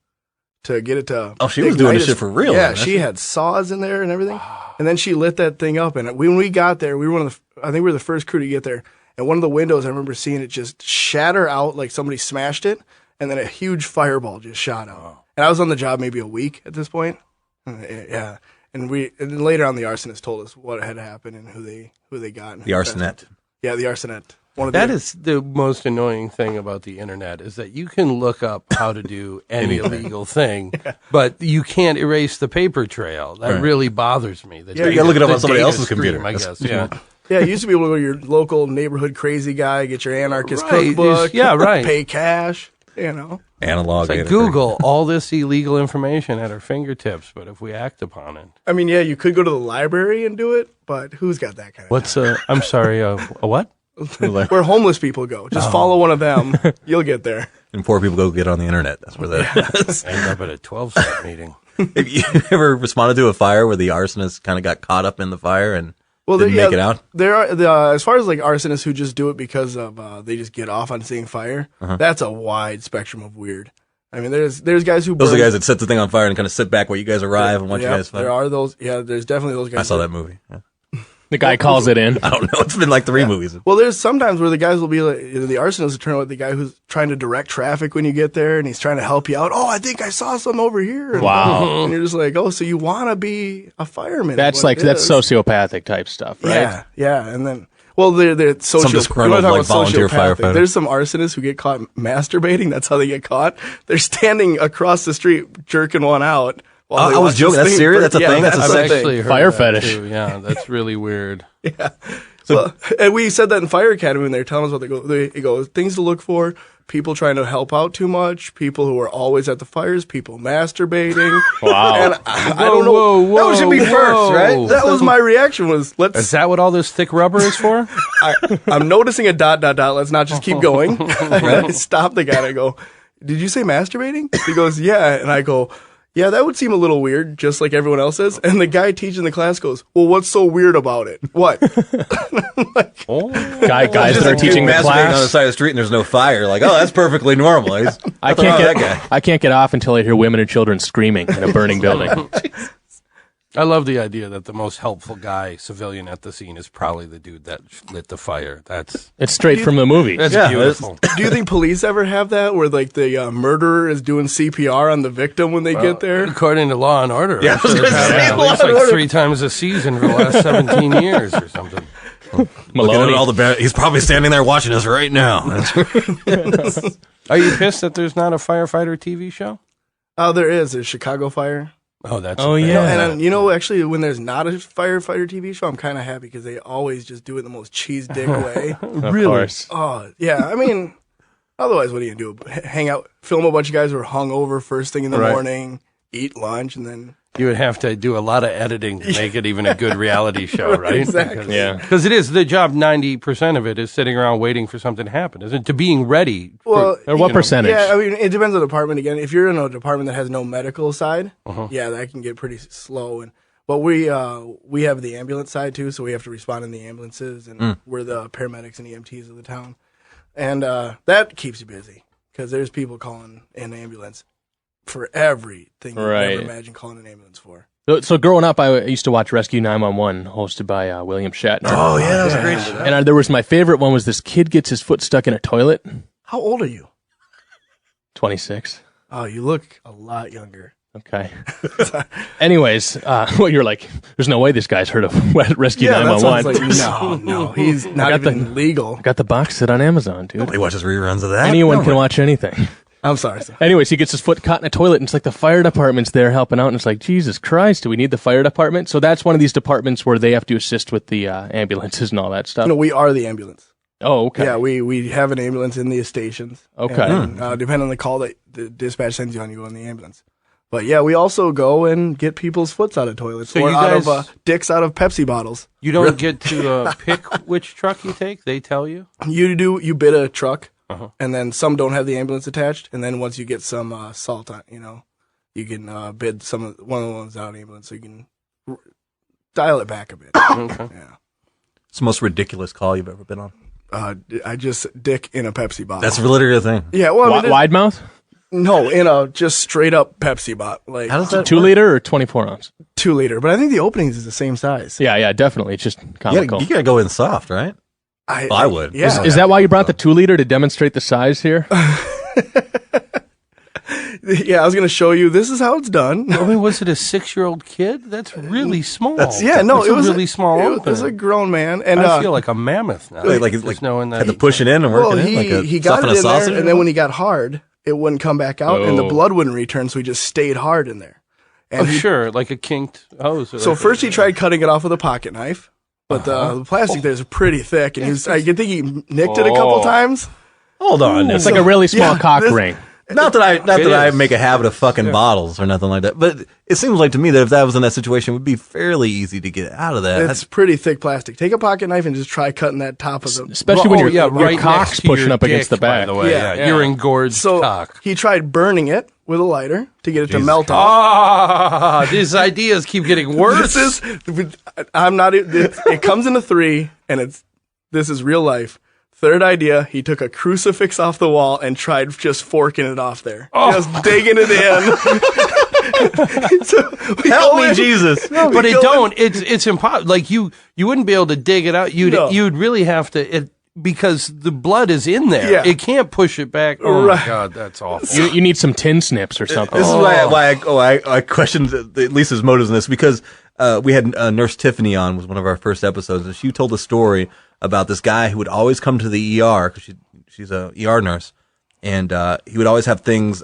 to get it to. Oh, she was doing this shit for real. Yeah, she had saws in there and everything. And then she lit that thing up. And when we got there, we were I think we were the first crew to get there. And one of the windows, I remember seeing it just shatter out like somebody smashed it. And then a huge fireball just shot out. And I was on the job maybe a week at this point. Yeah. And then later on, the arsonist told us what had happened and who they got. The arsonet. Yeah, the arsonet. That is the most annoying thing about the internet is that you can look up how to do any illegal thing, but you can't erase the paper trail. That really bothers me. You gotta look it up on somebody else's computer, I guess. Yeah. Yeah, you used to be able to go to your local neighborhood crazy guy, get your anarchist Right, cookbook, right. pay cash, Analog. It's like Google all this illegal information at our fingertips, but if we act upon it. I mean, yeah, you could go to the library and do it, but who's got that kind of time? I'm sorry, a what? Where homeless people go. Just follow one of them. You'll get there. And poor people go get on the internet. That's where that is. End up at a 12-step meeting. Have you ever responded to a fire where the arsonist kind of got caught up in the fire and didn't make it out? There are, as far as like arsonists who just do it because of they just get off on seeing fire, that's a wide spectrum of weird. I mean, there's guys who Those are the guys that set the thing on fire and kind of sit back while you guys arrive and watch you guys fight. There are those. Yeah, there's definitely those guys. I saw that movie. Yeah. The guy calls it in. I don't know. It's been like 3 movies. Well, there's sometimes where the guys will be like, the arsonist will turn out like the guy who's trying to direct traffic when you get there, and he's trying to help you out. Oh, I think I saw something over here. And, Wow. And you're just like, oh, so you want to be a fireman? That's sociopathic type stuff, right? Yeah. And then, well, they're Some disgruntled, like, volunteer firefighter. There's some arsonists who get caught masturbating. That's how they get caught. They're standing across the street jerking one out. I was joking. That's serious? That's a thing? That's I've actually heard Fire that fetish. too. Yeah, that's really weird. Yeah. Well, and we said that in Fire Academy when they were telling us what they go things to look for: people trying to help out too much, people who are always at the fires, people masturbating. Wow. And I don't know. Whoa, that should be first, right? That was my reaction. Is that what all this thick rubber is for? I'm noticing a ... Let's not just keep going. I stop the guy and I go, "Did you say masturbating?" He goes, "Yeah," and I go, "Yeah, that would seem a little weird, just like everyone else says." And the guy teaching the class goes, "Well, what's so weird about it? What?" Guys that are teaching the masturbating class. on the side of the street and there's no fire. Like, oh, that's perfectly normal. I can't get off until I hear women and children screaming in a burning building. I love the idea that the most helpful guy, civilian at the scene, is probably the dude that lit the fire. It's straight from the movie. That's beautiful. Do you think police ever have that, where like the murderer is doing CPR on the victim when they get there? According to Law and Order, Yeah, I was gonna say, at Law least and like Order. 3 times a season for the last 17 years or something. Maloney. All he's probably standing there watching us right now. Are you pissed that there's not a firefighter TV show? Oh, there is. There's Chicago Fire. Oh, that's yeah. And actually, when there's not a firefighter TV show, I'm kind of happy because they always just do it the most cheese dick way. Of course. Oh, yeah. I mean, otherwise, what are you going to do? Hang out, film a bunch of guys who are hungover first thing in the morning, eat lunch, and then... You would have to do a lot of editing to make it even a good reality show, right? Exactly. Yeah. Because it is the job. 90% of it is sitting around waiting for something to happen, isn't it? To being ready. Well, Or what percentage? Yeah, I mean, it depends on the department. Again, if you're in a department that has no medical side, yeah, that can get pretty slow. But we have the ambulance side too, so we have to respond in the ambulances, and we're the paramedics and EMTs of the town, and that keeps you busy because there's people calling an ambulance for everything you ever imagine calling an ambulance for. So growing up, I used to watch Rescue 911, hosted by William Shatner. Oh, yeah, that was a great show. And there was my favorite one was this kid gets his foot stuck in a toilet. How old are you? 26. Oh, you look a lot younger. Okay. Anyways, well, you're like, there's no way this guy's heard of Rescue 911. That's no, he's not even legal. I got the box set on Amazon, dude. Nobody watches reruns of that. Anyone can watch anything. I'm sorry. Sir. Anyways, he gets his foot caught in a toilet, and it's like the fire department's there helping out, and it's like, Jesus Christ, do we need the fire department? So that's one of these departments where they have to assist with the ambulances and all that stuff. No, we are the ambulance. Oh, okay. Yeah, we have an ambulance in the stations. Okay. And, depending on the call that the dispatch sends you on the ambulance. But yeah, we also go and get people's foots out of toilets So or you out guys- of dicks out of Pepsi bottles. You don't get to pick which truck you take. They tell you. You bid a truck, and then some don't have the ambulance attached. And then once you get some salt on, you can bid one of the ones out of the ambulance, so you can dial it back a bit. Okay. Yeah. It's the most ridiculous call you've ever been on. I just dick in a Pepsi bottle. That's literally a thing. yeah. Well, I mean, Wide mouth? no, in a just straight up Pepsi bottle, like How does that 2 liter or 24 ounce? 2 liter. But I think the openings is the same size. Yeah, definitely. It's just You comical. gotta go in soft, right? I would. Yeah. Is that why you brought the 2 liter to demonstrate the size here? Yeah, I was going to show you. This is how it's done. I mean, was it a 6-year-old kid? That's really small. Yeah, no, That's it was a really small. It was a opening. grown man, and I feel like a mammoth now. Like knowing that had to push it in and work well, it in like he a got stuffing it a in sausage. there, and then when he got hard, it wouldn't come back out, and the Oh. blood wouldn't return, so he just stayed hard in there. And Oh, he- sure, like a kinked hose. So first he tried cutting it off with a pocket knife, but the plastic there is pretty thick, and I think he nicked it a couple times. Hold on, It's like a really small Yeah, cock this- ring. not that I is. make a habit of fucking bottles or nothing like that, but it seems like to me that if that was in that situation, it would be fairly easy to get out of that. It's pretty thick plastic. Take a pocket knife and just try cutting that top of the. Especially when your right cock's next to pushing your up against the dick, by back. the way, Yeah. yeah. You're engorged So cock. he tried burning it with a lighter to get it to melt off. Ah, these ideas keep getting worse. This is I'm not. It comes in a 3, and this is real life. Third idea, he took a crucifix off the wall and tried just forking it off there, just digging it in. So we Help go me, in- Jesus! but it go don't. It's impossible. Like you wouldn't be able to dig it out. No. You'd really have to because the blood is in there. Yeah. It can't push it back. Oh Right. my god, that's awful. You need some tin snips or something. This is why I questioned at least his motives in this, because we had Nurse Tiffany on, was one of our first episodes, and she told a story about this guy who would always come to the ER, because she's a ER nurse, and he would always have things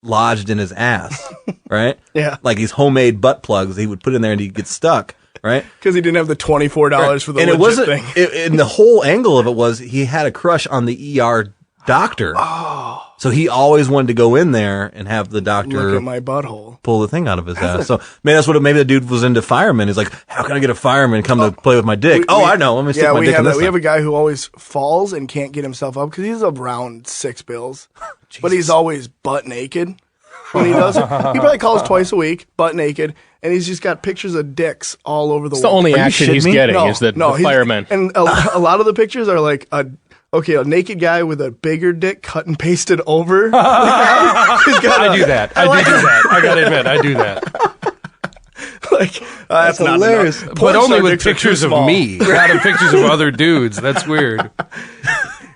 lodged in his ass, right? Yeah. Like these homemade butt plugs that he would put in there and he'd get stuck, right? Because he didn't have the $24 for the And legit it wasn't, thing. and the whole angle of it was he had a crush on the ER doctor. Oh. So he always wanted to go in there and have the Look doctor at my butthole. pull the thing out of his ass. So maybe that's what maybe the dude was into firemen. He's like, how can I get a fireman to come to play with my dick? I know. Let me stick my we dick have in this. that. We have thing. a guy who always falls and can't get himself up because he's around 6 bills, but he's always butt naked when he does it. He probably calls twice a week, butt naked, and he's just got pictures of dicks all over the It's the wall. only you action shitting he's me? getting is the he's- fireman. And a lot of the pictures are like a naked guy with a bigger dick cut and pasted over. He's got I do that. I do that. I gotta admit, I do that. That's not hilarious. enough. But Porn only star with dicks are too pictures of small. me, not of pictures of other dudes. That's weird.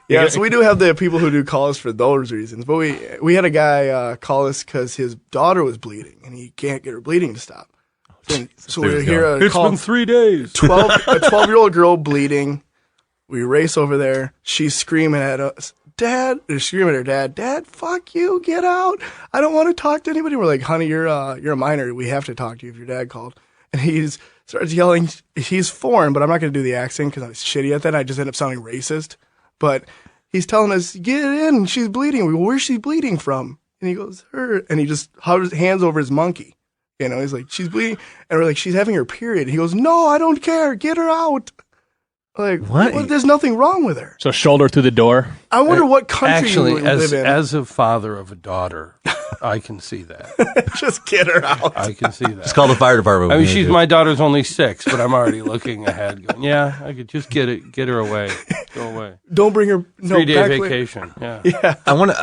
Yeah, so we do have the people who do calls for those reasons. But we had a guy call us because his daughter was bleeding and he can't get her bleeding to stop. So we hear a call. 3 days. A 12-year-old girl bleeding. We race over there. She's screaming at us, Dad. They're screaming at her dad, fuck you, get out. I don't want to talk to anybody. We're like, honey, you're a minor. We have to talk to you if your dad called. And he starts yelling. He's foreign, but I'm not going to do the accent because I was shitty at that. I just end up sounding racist. But he's telling us, get in. She's bleeding. We go, where's she bleeding from? And he goes, her. And he just hovers hands over his monkey. You know, he's like, she's bleeding. And we're like, she's having her period. He goes, no, I don't care. Get her out. Like, What? well, there's nothing wrong with her. So shoulder through the door. I wonder what country Actually, you live in. as a father of a daughter, I can see that. Just get her out. I can see that. Just call the fire department. I when mean, you she's do. my daughter's only 6, but I'm already looking ahead, going, yeah, I could just get her away, go away. Don't bring her. No, 3-day back away. vacation. Yeah. I wanted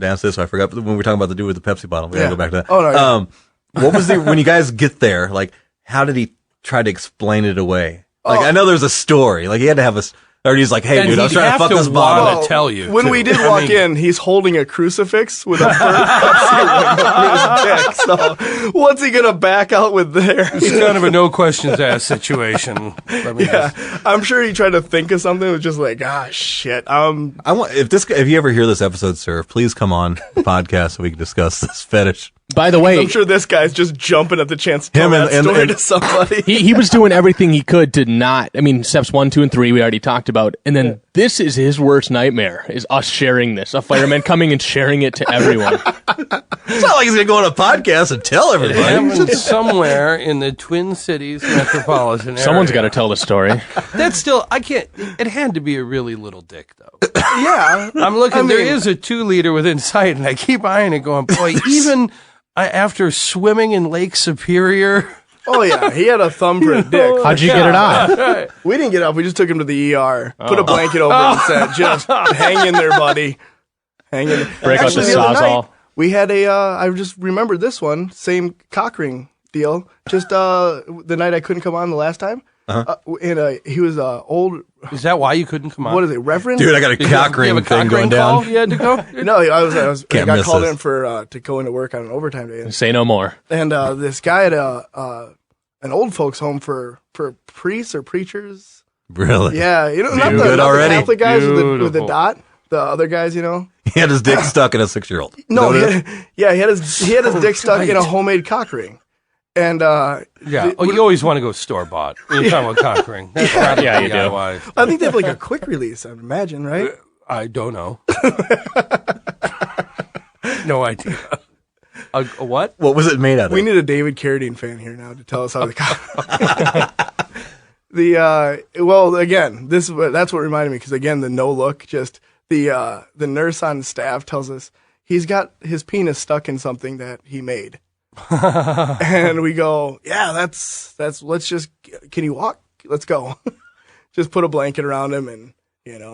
to ask this, so I forgot when we were talking about the dude with the Pepsi bottle. We gotta Yeah. go back to that. Oh, no, yeah. What was when you guys get there? Like, how did he try to explain it away? Like, I know there's a story. Like, he had to have Or he's like, hey, And dude, I was he'd trying to have fuck to this want bottle. to tell you. When too. we did I walk mean, in, he's holding a crucifix with a burnt up ring over his dick. So what's he gonna back out with there? it's kind of a no questions asked situation. Let me Yeah, just- I'm sure he tried to think of something. It was just like, shit. I want if you ever hear this episode, sir, please come on the podcast so we can discuss this fetish. By the way, I'm sure this guy's just jumping at the chance to tell Him and- that story and- to somebody. he was doing everything he could to not. I mean, steps 1, 2, and 3 we already talked about, and then this is his worst nightmare: is us sharing this. A fireman coming and sharing it to everyone. It's not like he's gonna go on a podcast and tell It everybody. happened somewhere in the Twin Cities metropolitan area. Someone's got to tell the story. That's still, I can't, it had to be a really little dick, though. Yeah, I'm looking, I mean- there is a 2-liter within sight, and I keep eyeing it going, boy, even after swimming in Lake Superior. Oh yeah, he had a thumbprint dick. How'd you get it on? We didn't get up. We just took him to the ER, put a blanket over him, and said, "Just hang in there, buddy. Hang in there." Break out the Actually, other Sawzall. night, we had I just remembered this one, same cock ring deal. Just the night I couldn't come on the last time. And he was old. Is that why you couldn't come on? What is it, Reverend? Dude, I got a cock You have ring a thing cock going ring call down. you had to go? No, I Can't got miss called this. in for to go into work on an overtime day. Say no more. And this guy at an old folks home for priests or preachers. Really? Yeah, not Good the already. Catholic guys with the Beautiful. dot. The other guys, you know. He had his dick stuck in a 6-year-old. No, Is that he what it had, he had his dick stuck in a homemade cock ring. And Yeah. Oh, you always want to go store bought when you're talking about cock ring. That's gotta Yeah, be you do. DIY. I think they have like a quick release, I'd imagine, right? I don't know. No idea. A what? What was it made out of? We need a David Carradine fan here now to tell us how the cock. Well, again, that's what reminded me, because again, the no look, just the nurse on staff tells us he's got his penis stuck in something that he made. And we go, yeah, that's let's just, can you walk? Let's go. Just put a blanket around him, and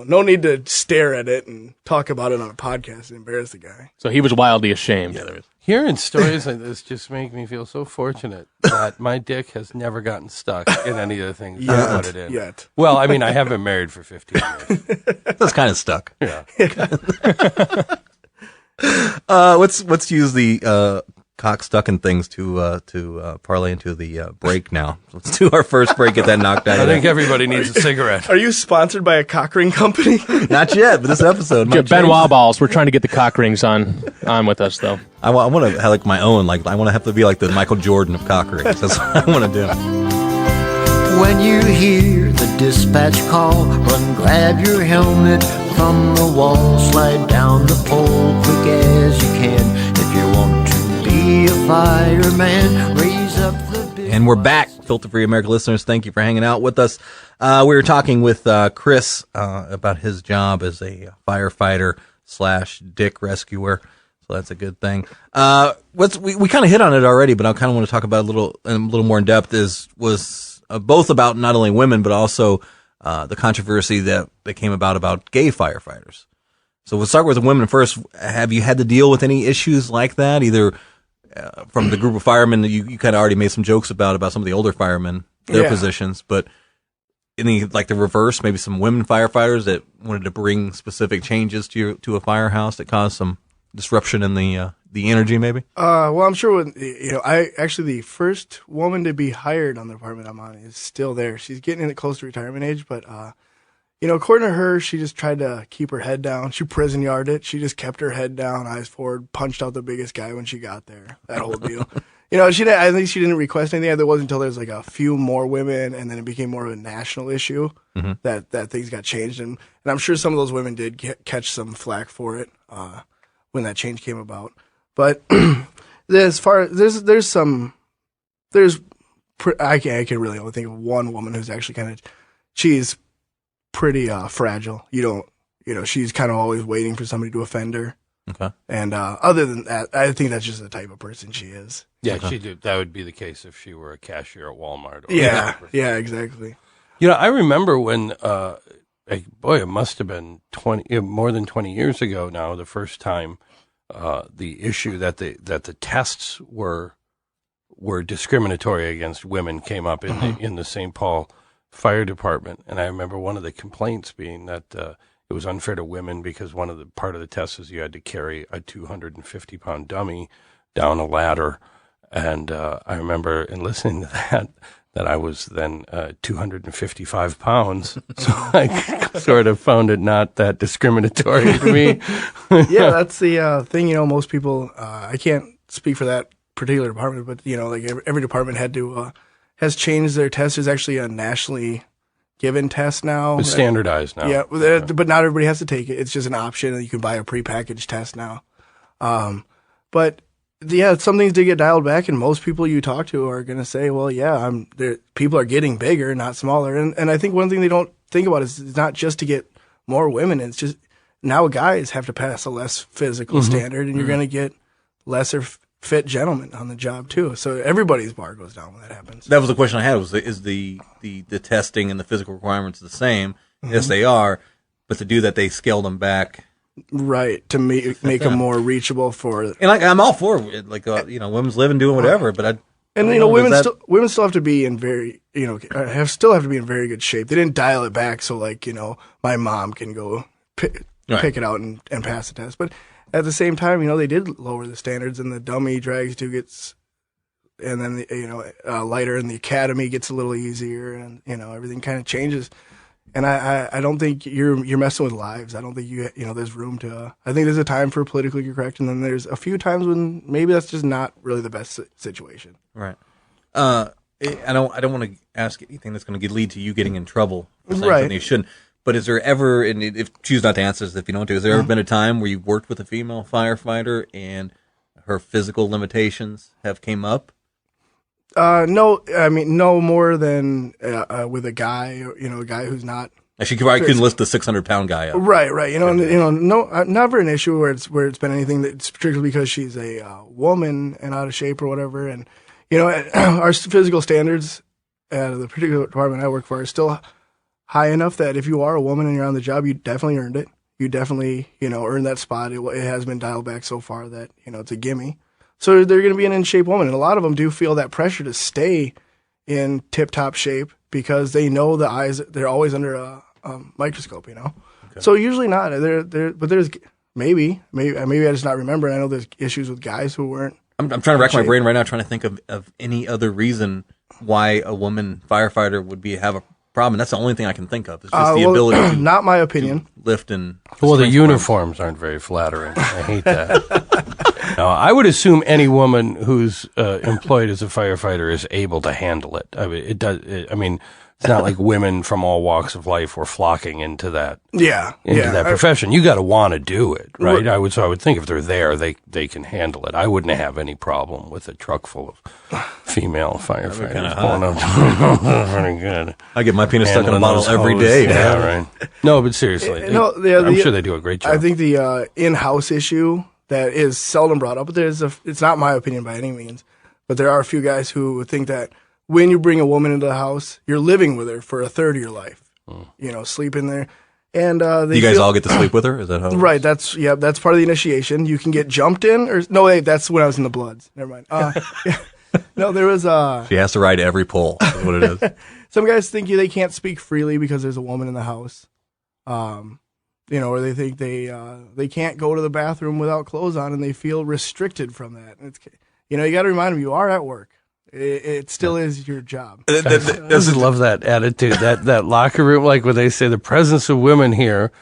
no need to stare at it and talk about it on a podcast and embarrass the guy. So he was wildly ashamed. Hearing stories like this just make me feel so fortunate that my dick has never gotten stuck in any of the things I put it in. Yet. Well, I mean, I have been married for 15 years. That's kind of stuck. Yeah. Let's use the cock stuck in things to parlay into the break now. Let's do our first break. Get that knocked out. I think everybody needs a cigarette. Are you sponsored by a cock ring company? Not yet, but this episode might Ben change. Wallballs, we're trying to get the cock rings on with us, though. I want to have like my own. Like I want to have to be like the Michael Jordan of cock rings. That's what I want to do. When you hear the dispatch call, run, grab your helmet from the wall, slide down the pole quick as you can. If you want to be a fireman, raise up the big. And we're back, Filter Free Amerika listeners. Thank you for hanging out with us. We were talking with Chris about his job as a firefighter / dick rescuer. So that's a good thing. We kind of hit on it already, but I kind of want to talk about a little more in depth. Was both about not only women but also the controversy that came about gay firefighters. So we'll start with the women first. Have you had to deal with any issues like that, either from the group of firemen that you kind of already made some jokes about some of the older firemen, their Yeah. positions, but any like the reverse, maybe some women firefighters that wanted to bring specific changes to a firehouse that caused some disruption in the energy, maybe? Well, I'm sure when, the first woman to be hired on the department I'm on is still there. She's getting in close to retirement age, but according to her, she just tried to keep her head down. She prison yarded it. She just kept her head down, eyes forward, punched out the biggest guy when she got there. That whole deal. I think she didn't request anything. There wasn't until there's like a few more women, and then it became more of a national issue that things got changed. And I'm sure some of those women did catch some flack for it when that change came about. But as far as I can really only think of one woman who's actually she's pretty fragile. She's kind of always waiting for somebody to offend her. Okay. And other than that, I think that's just the type of person she is. Yeah, she did. That would be the case if she were a cashier at Walmart. Or Yeah, whatever. yeah, exactly. I remember when, it must have been more than 20 years ago now, the first time the issue that the tests were discriminatory against women came up in the St. Paul fire department, and I remember one of the complaints being that it was unfair to women because part of the test is you had to carry a 250-pound dummy down a ladder, and I remember in listening to that I was then 255 pounds, so I sort of found it not that discriminatory to me. Yeah, that's the thing. Most people. I can't speak for that particular department, but like every department has changed their test. There's actually a nationally given test now. It's standardized now. Yeah, but not everybody has to take it. It's just an option, and you can buy a prepackaged test now. But yeah, some things did get dialed back, and most people you talk to are going to say, well, yeah, people are getting bigger, not smaller. And I think one thing they don't think about is it's not just to get more women. It's just now guys have to pass a less physical standard, and you're going to get lesser fit gentlemen on the job too. So everybody's bar goes down when that happens. That was the question I had, is the testing and the physical requirements the same? Yes, they are. But to do that, they scaled them back. Right, to make them more reachable for. And I'm all for it, women's living, doing whatever. But women still have to be in very still have to be in very good shape. They didn't dial it back so my mom can go pick it out and pass the test. But at the same time, they did lower the standards, and the dummy drags gets, and then lighter, and the academy gets a little easier, and everything kind of changes. And I don't think you're messing with lives. I don't think there's room to. I think there's a time for politically correct, and then there's a few times when maybe that's just not really the best situation. Right. I don't want to ask anything that's going to lead to you getting in trouble for saying something you shouldn't. But is there ever, and if choose not to answer this if you don't want to, has there ever been a time where you've worked with a female firefighter and her physical limitations have came up? No, I mean, no more than with a guy, a guy who's not. She probably couldn't lift the 600-pound guy up. Right. No, never an issue where it's been anything that's particularly because she's a woman and out of shape or whatever. And our physical standards at the particular department I work for are still high enough that if you are a woman and you're on the job, you definitely earned it. You definitely earned that spot. It has been dialed back so far that it's a gimme. So they're going to be an in-shape woman. And a lot of them do feel that pressure to stay in tip-top shape because they know the eyes, they're always under a microscope, Okay. So usually not. But there's maybe I just not remember. And I know there's issues with guys who weren't. I'm trying to rack my brain right now trying to think of any other reason why a woman firefighter would have a problem. That's the only thing I can think of. It's just the ability to not my opinion. Lift and the uniforms aren't very flattering. I hate that. No, I would assume any woman who's employed as a firefighter is able to handle it. I mean, it's not like women from all walks of life were flocking into that. That profession. You got to want to do it, right? I would think if they're there, they can handle it. I wouldn't have any problem with a truck full of female firefighters. Pretty good. I get my penis stuck in a bottle every day. Yeah, right. No, but seriously, I'm sure they do a great job. I think the in-house issue that is seldom brought up, but it's not my opinion by any means, but there are a few guys who think that when you bring a woman into the house, you're living with her for a third of your life. Sleep in there. And you guys all get to sleep with her? Is that how? Right. That's part of the initiation. You can get jumped in, or no, wait, that's when I was in the Bloods. Never mind. No, there was She has to ride every pole. Is what it is. Some guys think they can't speak freely because there's a woman in the house. Or they think they can't go to the bathroom without clothes on, and they feel restricted from that. And it's you got to remind them you are at work. It still is your job. I just love that attitude, that locker room, like when they say the presence of women here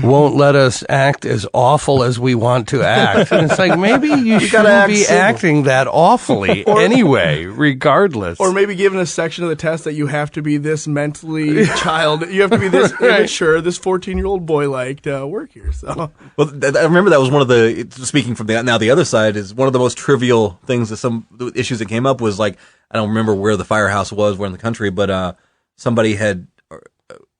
won't let us act as awful as we want to act. And it's like, maybe you shouldn't be acting that awfully anyway, regardless. Or maybe given a section of the test that you have to be this mentally child, you have to be this immature, this 14-year-old boy-like to work here. So, well, I remember that was one of the, speaking from the other side, is one of the most trivial things that some issues that came up was like, I don't remember where the firehouse was, where in the country, but somebody had,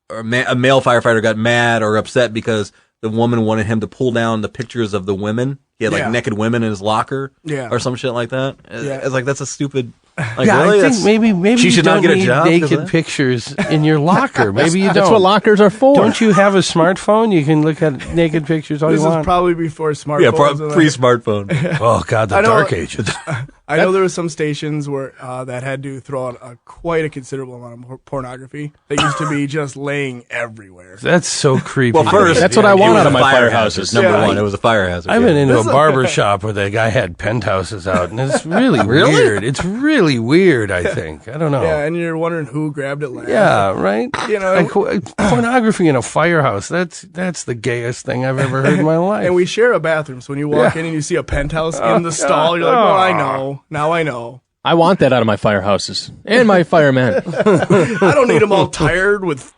a male firefighter got mad or upset because the woman wanted him to pull down the pictures of the women. He had naked women in his locker or some shit like that. It's like, that's a stupid. Like, Yeah, really? I think maybe she you should don't not get a need job because of naked that? pictures in your locker. Maybe you don't. That's what lockers are for. Don't you have a smartphone? You can look at naked pictures all This you is want. probably before smartphones. Yeah, and pre-smartphone. Oh God, the I know- dark ages. I know there were some stations where that had to throw out quite a considerable amount of pornography. They used to be just laying everywhere. That's so creepy. Well, first, That's what I it want was out of a my fire firehouses. hazard, Number Yeah. one, it was a fire hazard. I've been yeah. into a barber shop where the guy had penthouses out, and it's really, Really? weird. It's really weird. I think. I don't know. Yeah, and you're wondering who grabbed it last. Yeah, right. You know, And pornography in a firehouse. That's the gayest thing I've ever heard in my life. and we share a bathroom, so when you walk Yeah. in and you see a penthouse in the stall, you're like, well, I know. Now I know. I want that out of my firehouses and my firemen. I don't need them all tired with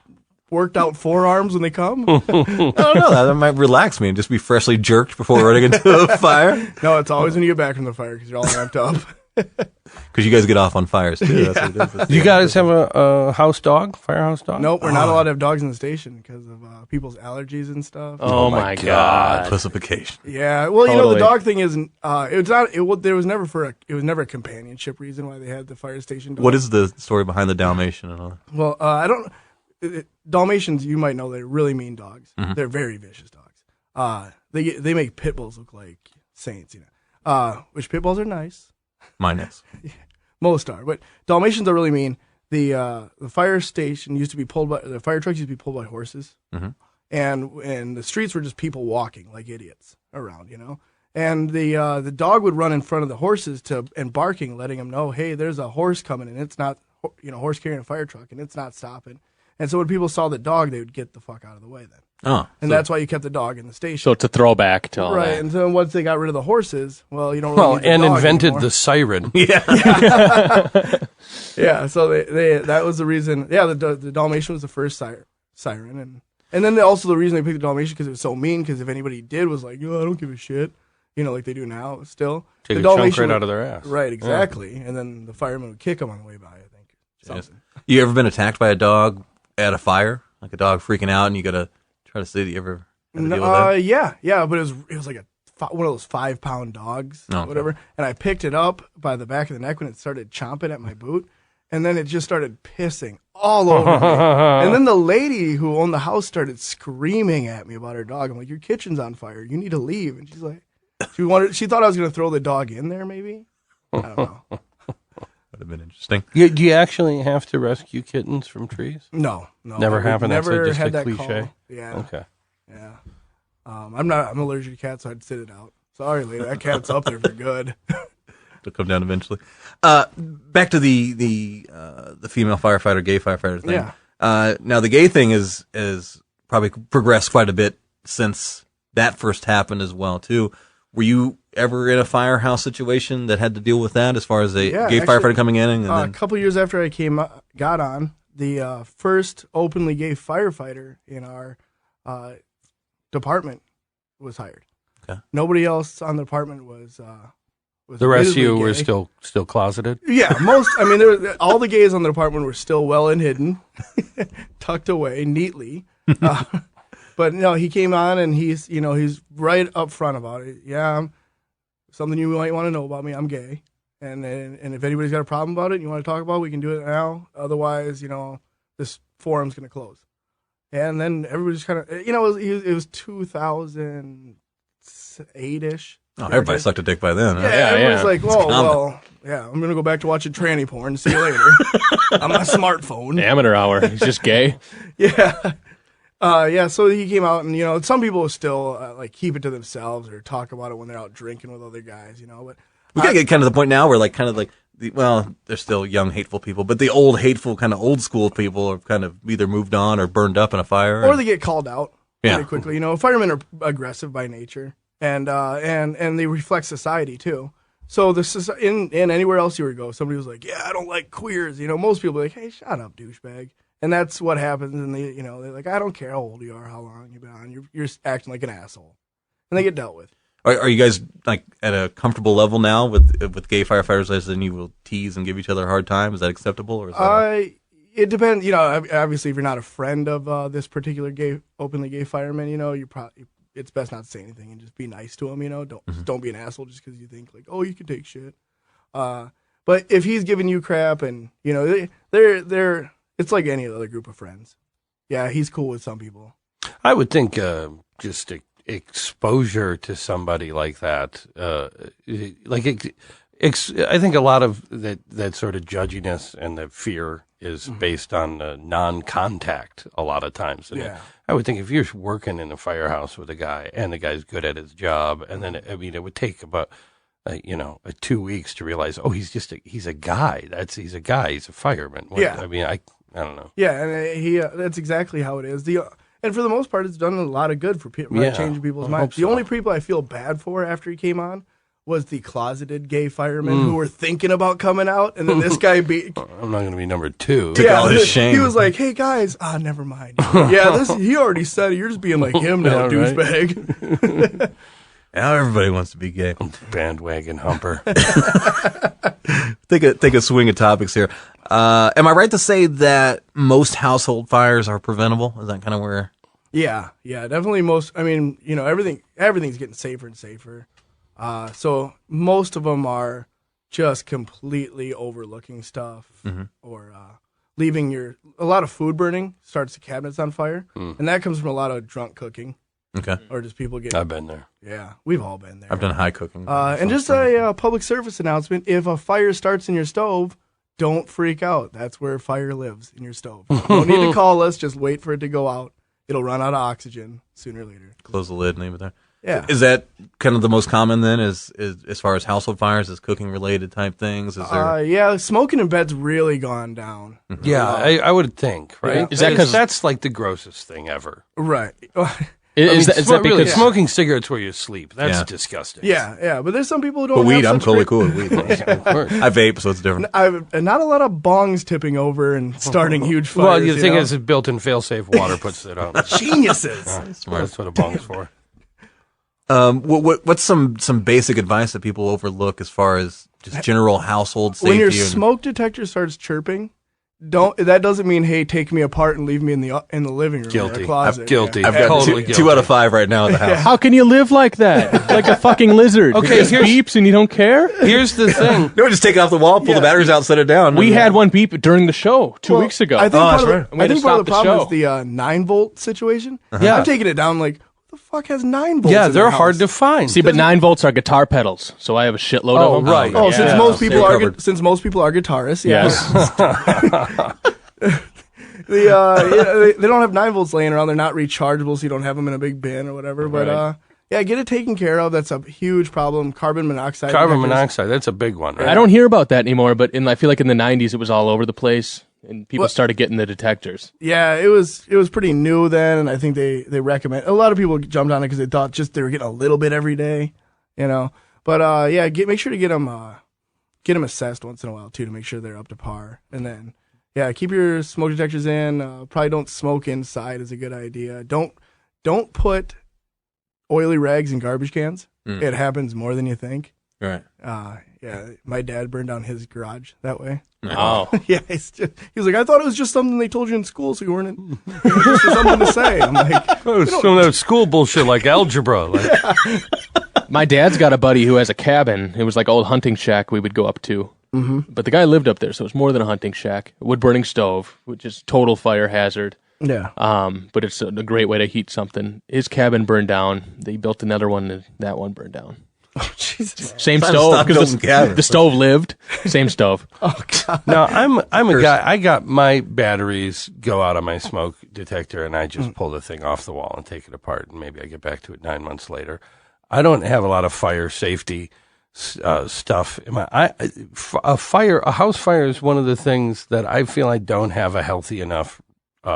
worked out forearms when they come. I don't know. That might relax me and just be freshly jerked before running into a fire. No, it's always when you get back from the fire because you're all ramped up. Because you guys get off on fires too. That's what it is. Do you guys have a house dog, firehouse dog? Nope, we're not allowed to have dogs in the station because of people's allergies and stuff. Oh, my God. Pussification. Yeah, well, you know, Totally. the dog thing isn't. It's not. There was never it was never a companionship reason why they had the fire station dog. What is the story behind the Dalmatian and all that? Well, I don't. Dalmatians, you might know, they're really mean dogs. Mm-hmm. They're very vicious dogs. They make pit bulls look like saints, you know. Which pit bulls are nice. Minus. Most are, but Dalmatians are really mean. The fire station used to be pulled by the fire trucks used to be pulled by horses, and the streets were just people walking like idiots around, you know. And the dog would run in front of the horses and barking, letting them know, hey, there's a horse coming, and it's not, you know, horse carrying a fire truck, and it's not stopping. And so when people saw the dog, they would get the fuck out of the way then. Oh. And that's why you kept the dog in the station. So it's a throwback to all Right, that. and so once they got rid of the horses, well, you don't really Well, need the and dog invented anymore. the siren. Yeah, so they that was the reason. Yeah, the Dalmatian was the first siren, and then also the reason they picked the Dalmatian because it was so mean. Because if anybody did was like, oh, I don't give a shit, you know, like they do now. Still, Take the a chunk right would- out of their ass. Right, exactly. And then the fireman would kick them on the way by. I think. Yes. Something. You ever been attacked by a dog at a fire? Like a dog freaking out and you got to try to see that you ever had to deal with that? Yeah, but it was like one of those 5-pound dogs, Oh, okay. whatever. And I picked it up by the back of the neck when it started chomping at my boot, and then it just started pissing all over me. And then the lady who owned the house started screaming at me about her dog. I'm like, your kitchen's on fire. You need to leave. And she's like, she thought I was going to throw the dog in there, maybe. I don't know. Would have been interesting. Do you actually have to rescue kittens from trees? No. Never happened. That's Never just had a that cliche. call. Yeah. Okay. Yeah. I'm allergic to cats, so I'd sit it out. Sorry, lady. That cat's up there for good. It'll come down eventually. Back to the female firefighter, gay firefighter thing. Yeah. Now the gay thing is probably progressed quite a bit since that first happened as well too. Were you ever in a firehouse situation that had to deal with that as far as a Yeah, gay actually, firefighter coming in? And A then, couple years after I got on, the first openly gay firefighter in our department was hired. Okay. Nobody else on the department was The rest of you admittedly were gay. still closeted. Yeah, all the gays on the department were still well and hidden, tucked away neatly. But no, he came on and he's right up front about it. Yeah, something you might want to know about me. I'm gay, and if anybody's got a problem about it, you want to talk about it, we can do it now. Otherwise, this forum's going to close. And then everybody's kind of, it was 2008-ish. oh, everybody sucked a dick by then. huh? Yeah, everybody's yeah. like, common. well, yeah, I'm going to go back to watching tranny porn. See you later. On my smartphone. Amateur hour. He's just gay. Yeah. So he came out and, some people still keep it to themselves or talk about it when they're out drinking with other guys, but We gotta get kind of the point now where they're still young, hateful people, but the old, hateful, kind of old school people have kind of either moved on or burned up in a fire. or they get called out Yeah. pretty quickly. Firemen are aggressive by nature and they reflect society too. So in anywhere else you would go, somebody was like, yeah, I don't like queers. Most people are like, hey, shut up, douchebag. And that's what happens. And they're like, I don't care how old you are, how long you've been on. You're acting like an asshole. And they get dealt with. Are you guys like at a comfortable level now with gay firefighters, as in you will tease and give each other a hard time? Is that acceptable? Or is that It depends. Obviously, if you're not a friend of this particular openly gay fireman, it's best not to say anything and just be nice to him. Don't be an asshole just because you think like, oh, you can take shit. But But if he's giving you crap and, you know, they're it's like any other group of friends. Yeah, he's cool with some people. I would think just exposure to somebody like that, I think a lot of that sort of judginess and the fear is based on non-contact a lot of times. And I would think if you're working in a firehouse with a guy and the guy's good at his job, and then, it would take about, 2 weeks to realize, oh, he's a guy. He's a guy. He's a fireman. I don't know. Yeah, and that's exactly how it is. And for the most part, it's done a lot of good for people, changing people's minds. The only people I feel bad for after he came on was the closeted gay firemen who were thinking about coming out, and then this guy I'm not going to be number 2. Took all his shame. He was like, "Hey guys, never mind. He already said it. You're just being like him now, douchebag." Now everybody wants to be gay. Bandwagon humper. Take a swing of topics here. Am I right to say that most household fires are preventable? Is that kind of where? Yeah, definitely most. I mean, everything's getting safer and safer. So most of them are just completely overlooking stuff or leaving a lot of food burning starts the cabinets on fire. And that comes from a lot of drunk cooking. Okay. Or just people getting. I've been there. Yeah, we've all been there. I've done high cooking. And just a public service announcement: if a fire starts in your stove, don't freak out. That's where fire lives, in your stove. You don't need to call us. Just wait for it to go out. It'll run out of oxygen sooner or later. Close the lid and leave it there. Yeah. Is that kind of the most common then, is as far as household fires, is cooking related type things? Is there? Yeah, smoking in bed's really gone down. Yeah, I would think, right? Yeah. Is that 'cause- that's like the grossest thing ever? Right. Is that really, because smoking cigarettes where you sleep? That's Yeah. disgusting. Yeah. But there's some people who don't. But weed, have I'm such totally great- cool with weed. I vape, so it's different. And not a lot of bongs tipping over and starting huge fires. Well, the thing know? is, a built-in fail-safe water puts it out. Geniuses. That's what a bong's for. What's some basic advice that people overlook as far as just general household safety? When your and- smoke detector starts chirping, that doesn't mean, hey, take me apart and leave me in the living room or Guilty. the closet. I'm guilty. Yeah. I've got Totally two guilty. out of 5 right now at the house. how can you live like that? Like a fucking lizard. Okay, It just here's- beeps and you don't care? Here's the thing. No, just take it off the wall, pull the batteries out, set it down. We had one beep during the show 2 weeks ago. I think that's part of right. the, We had I think to part of the stop the problem is show. the 9-volt situation. Yeah. I'm taking it down like, who the fuck has 9 volts? Yeah, in they're their hard to house? find. See, but 9 volts are guitar pedals, so I have a shitload Oh, of them. right. Oh, Yeah. since most people You're are covered. guitarists, yeah. Yes. They don't have 9 volts laying around. They're not rechargeable, so you don't have them in a big bin or whatever. But get it taken care of. That's a huge problem. Carbon monoxide. Carbon detectors. monoxide, that's a big one, right? I don't hear about that anymore, but I feel like in the 90s it was all over the place, and people started getting the detectors. Yeah, it was pretty new then, and I think they recommend. A lot of people jumped on it because they thought just they were getting a little bit every day, But make sure to get them assessed once in a while too, to make sure they're up to par. And then keep your smoke detectors in. Probably don't smoke inside is a good idea. Don't put oily rags in garbage cans. It happens more than you think. Right. My dad burned down his garage that way. Oh. Yeah, he was like, I thought it was just something they told you in school, so you weren't just something to say. I'm like, Oh, some of that school bullshit like algebra. My dad's got a buddy who has a cabin. It was like old hunting shack we would go up to. Mm-hmm. But the guy lived up there, so it was more than a hunting shack. A wood-burning stove, which is total fire hazard. yeah. But it's a great way to heat something. His cabin burned down. They built another one, and that one burned down. Oh, Jesus. Same Trying to stove, stop because building cabins. the stove lived. Same stove. Oh, God. No, I'm a guy. I got my batteries go out on my smoke detector, and I just pull the thing off the wall and take it apart, and maybe I get back to it 9 months later. I don't have a lot of fire safety stuff. A house fire is one of the things that I feel I don't have a healthy enough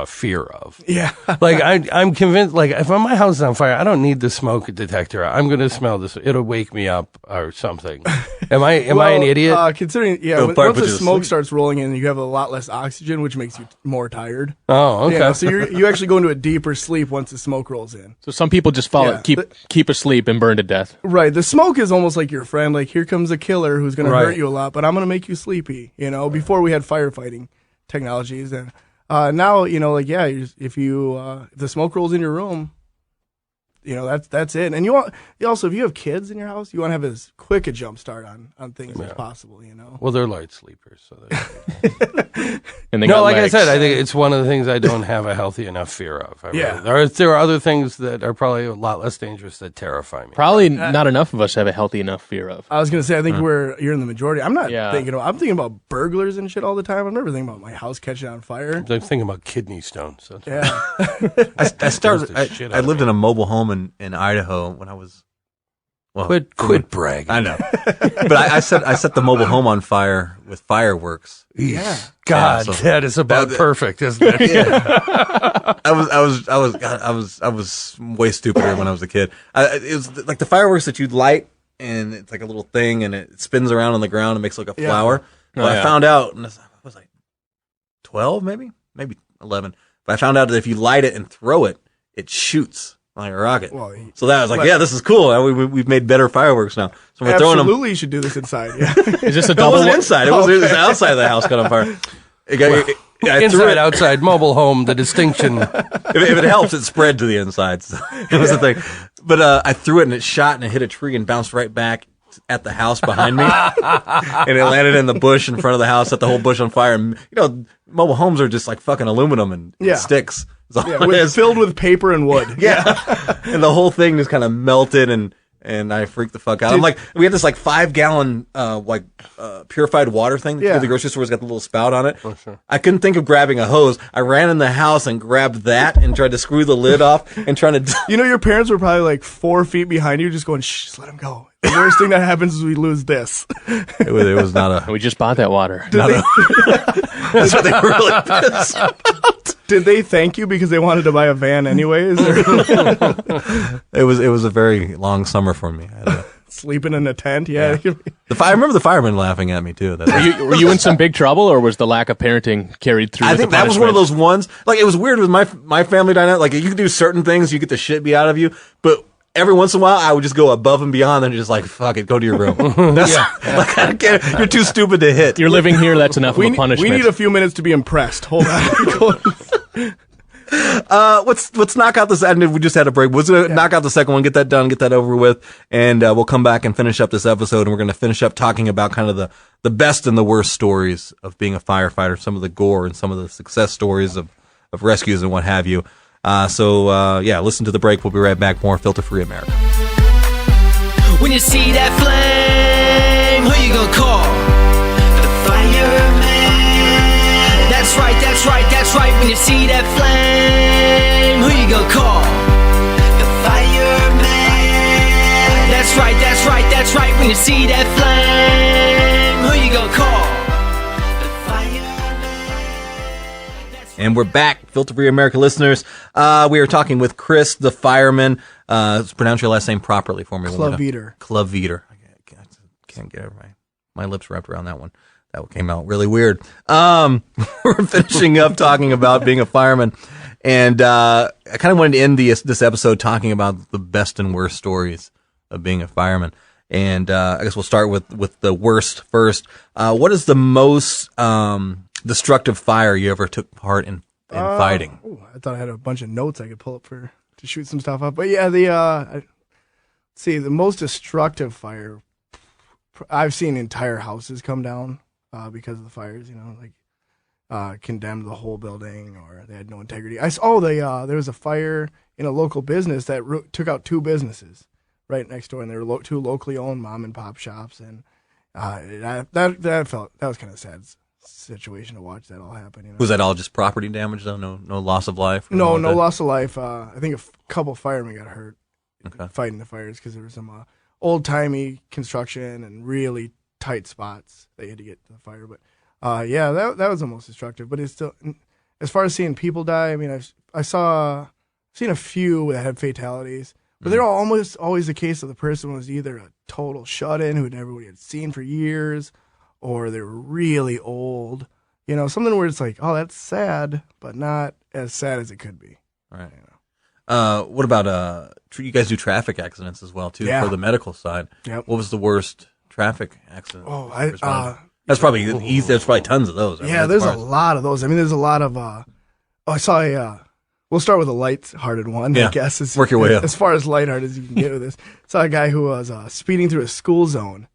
fear of. Yeah. Like I'm convinced. Like if my house is on fire, I don't need the smoke detector. I'm going to smell this. It'll wake me up or something. Am I an idiot? Considering, It'll probably once put the you to smoke sleep. starts rolling in, you have a lot less oxygen, which makes you more tired. Oh, okay. Yeah, so you actually go into a deeper sleep once the smoke rolls in. So some people just keep asleep and burn to death. Right. The smoke is almost like your friend. Like, here comes a killer who's going to Right. hurt you a lot, but I'm going to make you sleepy. Before we had firefighting technologies, and now if the smoke rolls in your room, that's it. And you also, if you have kids in your house, you want to have as quick a jump start on things as possible. Well, they're light sleepers, so And they no, got like legs. I said, I think it's one of the things I don't have a healthy enough fear of. There are other things that are probably a lot less dangerous that terrify me. Probably not enough of us have a healthy enough fear of. I was gonna say, I think you're in the majority. I'm not Yeah. I'm thinking about burglars and shit all the time. I'm never thinking about my house catching on fire. I'm thinking about kidney stones. So Yeah. I lived in a mobile home in Idaho when I was. Well, quit bragging. I know, but I set the mobile home on fire with fireworks. Yeah. God, Yeah, so- that is about perfect, isn't it? I was way stupider when I was a kid. It was like the fireworks that you'd light, and it's like a little thing, and it spins around on the ground and makes like a flower. Well, I found out, and I was like 12, maybe 11. But I found out that if you light it and throw it, it shoots like a rocket. Well, So that was like, yeah, this is cool. We've made better fireworks now. So we're throwing them. Absolutely, you should do this inside. Yeah. Is this a It double? wasn't inside. It was outside of the house caught on fire. I threw Inside, it. outside, mobile home, the distinction. If it helps, it spread to the inside. So it was the thing. But I threw it and it shot and it hit a tree and bounced right back at the house behind me. And it landed in the bush in front of the house, set the whole bush on fire. And, mobile homes are just like fucking aluminum and sticks. That's all it is. Filled with paper and wood. Yeah. And the whole thing just kind of melted and I freaked the fuck out. I'm like, we had this like 5-gallon purified water thing that you get at the grocery store. It's got the little spout on it. Oh, sure. I couldn't think of grabbing a hose. I ran in the house and grabbed that and tried to screw the lid off and trying to. Your parents were probably like 4 feet behind you, just going, "Shh, just let him go." The worst thing that happens is we lose this. It was not a. We just bought that water. That's what they were really pissed about. Did they thank you because they wanted to buy a van anyways? It was a very long summer for me. Sleeping in a tent, yeah. I remember the firemen laughing at me too. Were you in some big trouble, or was the lack of parenting carried through? I with think the that was one of punishment? those ones. Like it was weird with my family dynamic. Like you could do certain things, you get the shit beat out of you, but every once in a while, I would just go above and beyond and just like, fuck it, go to your room. That's like, I don't care. You're too stupid to hit. You're living here. That's enough of a punishment. We need a few minutes to be impressed. Hold on. Let's knock out this. And we just had a break. We're gonna knock out the second one, get that done, get that over with, and we'll come back and finish up this episode. And we're gonna finish up talking about kind of the best and the worst stories of being a firefighter, some of the gore and some of the success stories of rescues and what have you. So listen to the break. We'll be right back. More Filter Free America. When you see that flame, who you gonna call? The fireman. That's right, that's right, that's right. When you see that flame, who you gonna call? The fireman. That's right, that's right, that's right. When you see that flame, who you gonna call? The fireman. And we're back, Filter Free America listeners. We are talking with Chris, the fireman. Pronounce your last name properly for me. Klavetter. Klavetter. I can't get my lips wrapped around that one. That came out really weird. We're finishing up talking about being a fireman. And I kind of wanted to end this episode talking about the best and worst stories of being a fireman. And I guess we'll start with the worst first. What is the most destructive fire you ever took part in fighting? I thought I had a bunch of notes I could pull up to shoot some stuff up. But yeah, the most destructive fire, I've seen entire houses come down because of the fires, condemned the whole building, or they had no integrity. There was a fire in a local business that took out 2 businesses right next door, and they were 2 locally owned mom and pop shops, and that was kind of sad situation to watch that all happen. Was that all just property damage though? No loss of life? No loss of life. I think a couple firemen got hurt fighting the fires because there was some old timey construction and really tight spots that you had to get to the fire. But that was the most destructive. But it's still, as far as seeing people die, I mean, I've seen a few that had fatalities, but they're almost always the case of the person was either a total shut-in who nobody had seen for years, or they were really old. Something where it's like, oh, that's sad, but not as sad as it could be. Right. What about you guys do traffic accidents as well too for the medical side? Yep. What was the worst traffic accident? Oh, that's probably easy. There's probably tons of those. There's a lot of those. I mean, there's a lot of. I saw We'll start with a light-hearted one, I guess. Work your way up. As far as light-hearted as you can get with this. Saw a guy who was speeding through a school zone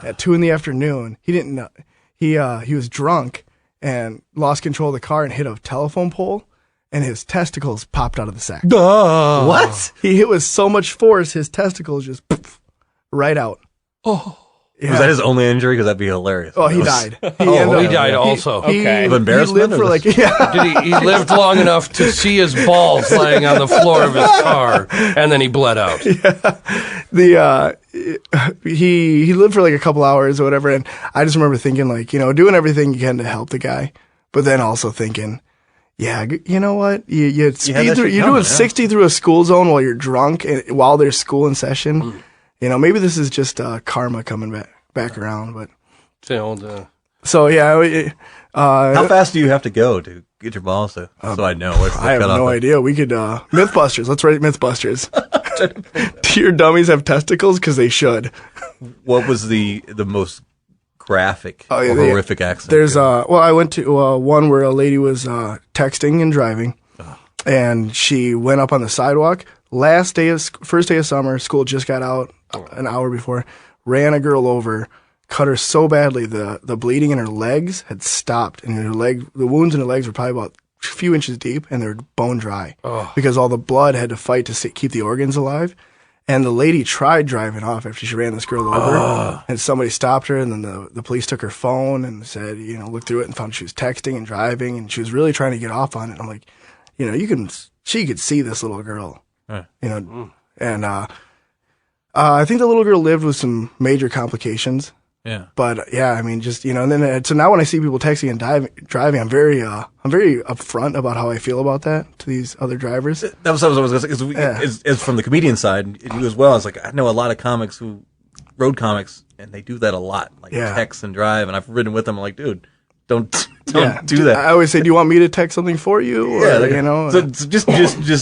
at 2 p.m. He didn't know. He was drunk and lost control of the car and hit a telephone pole, and his testicles popped out of the sack. What? He hit with so much force, his testicles just poof, right out. Oh. Yeah. Was that his only injury? Because that'd be hilarious. Oh, he died. He died also. He Of embarrassment? lived for like, yeah. He lived long enough to see his balls laying on the floor of his car, and then he bled out. He lived for like a couple hours or whatever, and I just remember thinking like, doing everything you can to help the guy, but then also thinking, yeah, you know what? You speed through, you're doing 60 through a school zone while you're drunk and while there's school in session. Maybe this is just karma coming back around, but so yeah. How fast do you have to go to get your balls to? So I know. I have no idea. We could Mythbusters. Let's write Mythbusters. Do your dummies have testicles? Because they should. What was the most graphic or horrific accident? There's I went to one where a lady was texting and driving, and she went up on the sidewalk. First day of summer, school just got out an hour before. Ran a girl over, cut her so badly the bleeding in her legs had stopped, and the wounds in her legs were probably about a few inches deep, and they were bone dry because all the blood had to fight to keep the organs alive. And the lady tried driving off after she ran this girl over, and somebody stopped her, and then the police took her phone and said, looked through it and found she was texting and driving, and she was really trying to get off on it. And I'm like, she could see this little girl, and I think the little girl lived with some major complications. Yeah. But yeah, I mean, just, and then, so now when I see people texting and driving, I'm very upfront about how I feel about that to these other drivers. That was what I was going to say. It's from the comedian side, and you as well. It's like, I know a lot of comics road comics, and they do that a lot. Like text and drive, and I've ridden with them. I'm like, dude, don't do that. I always say, do you want me to text something for you? Or, So just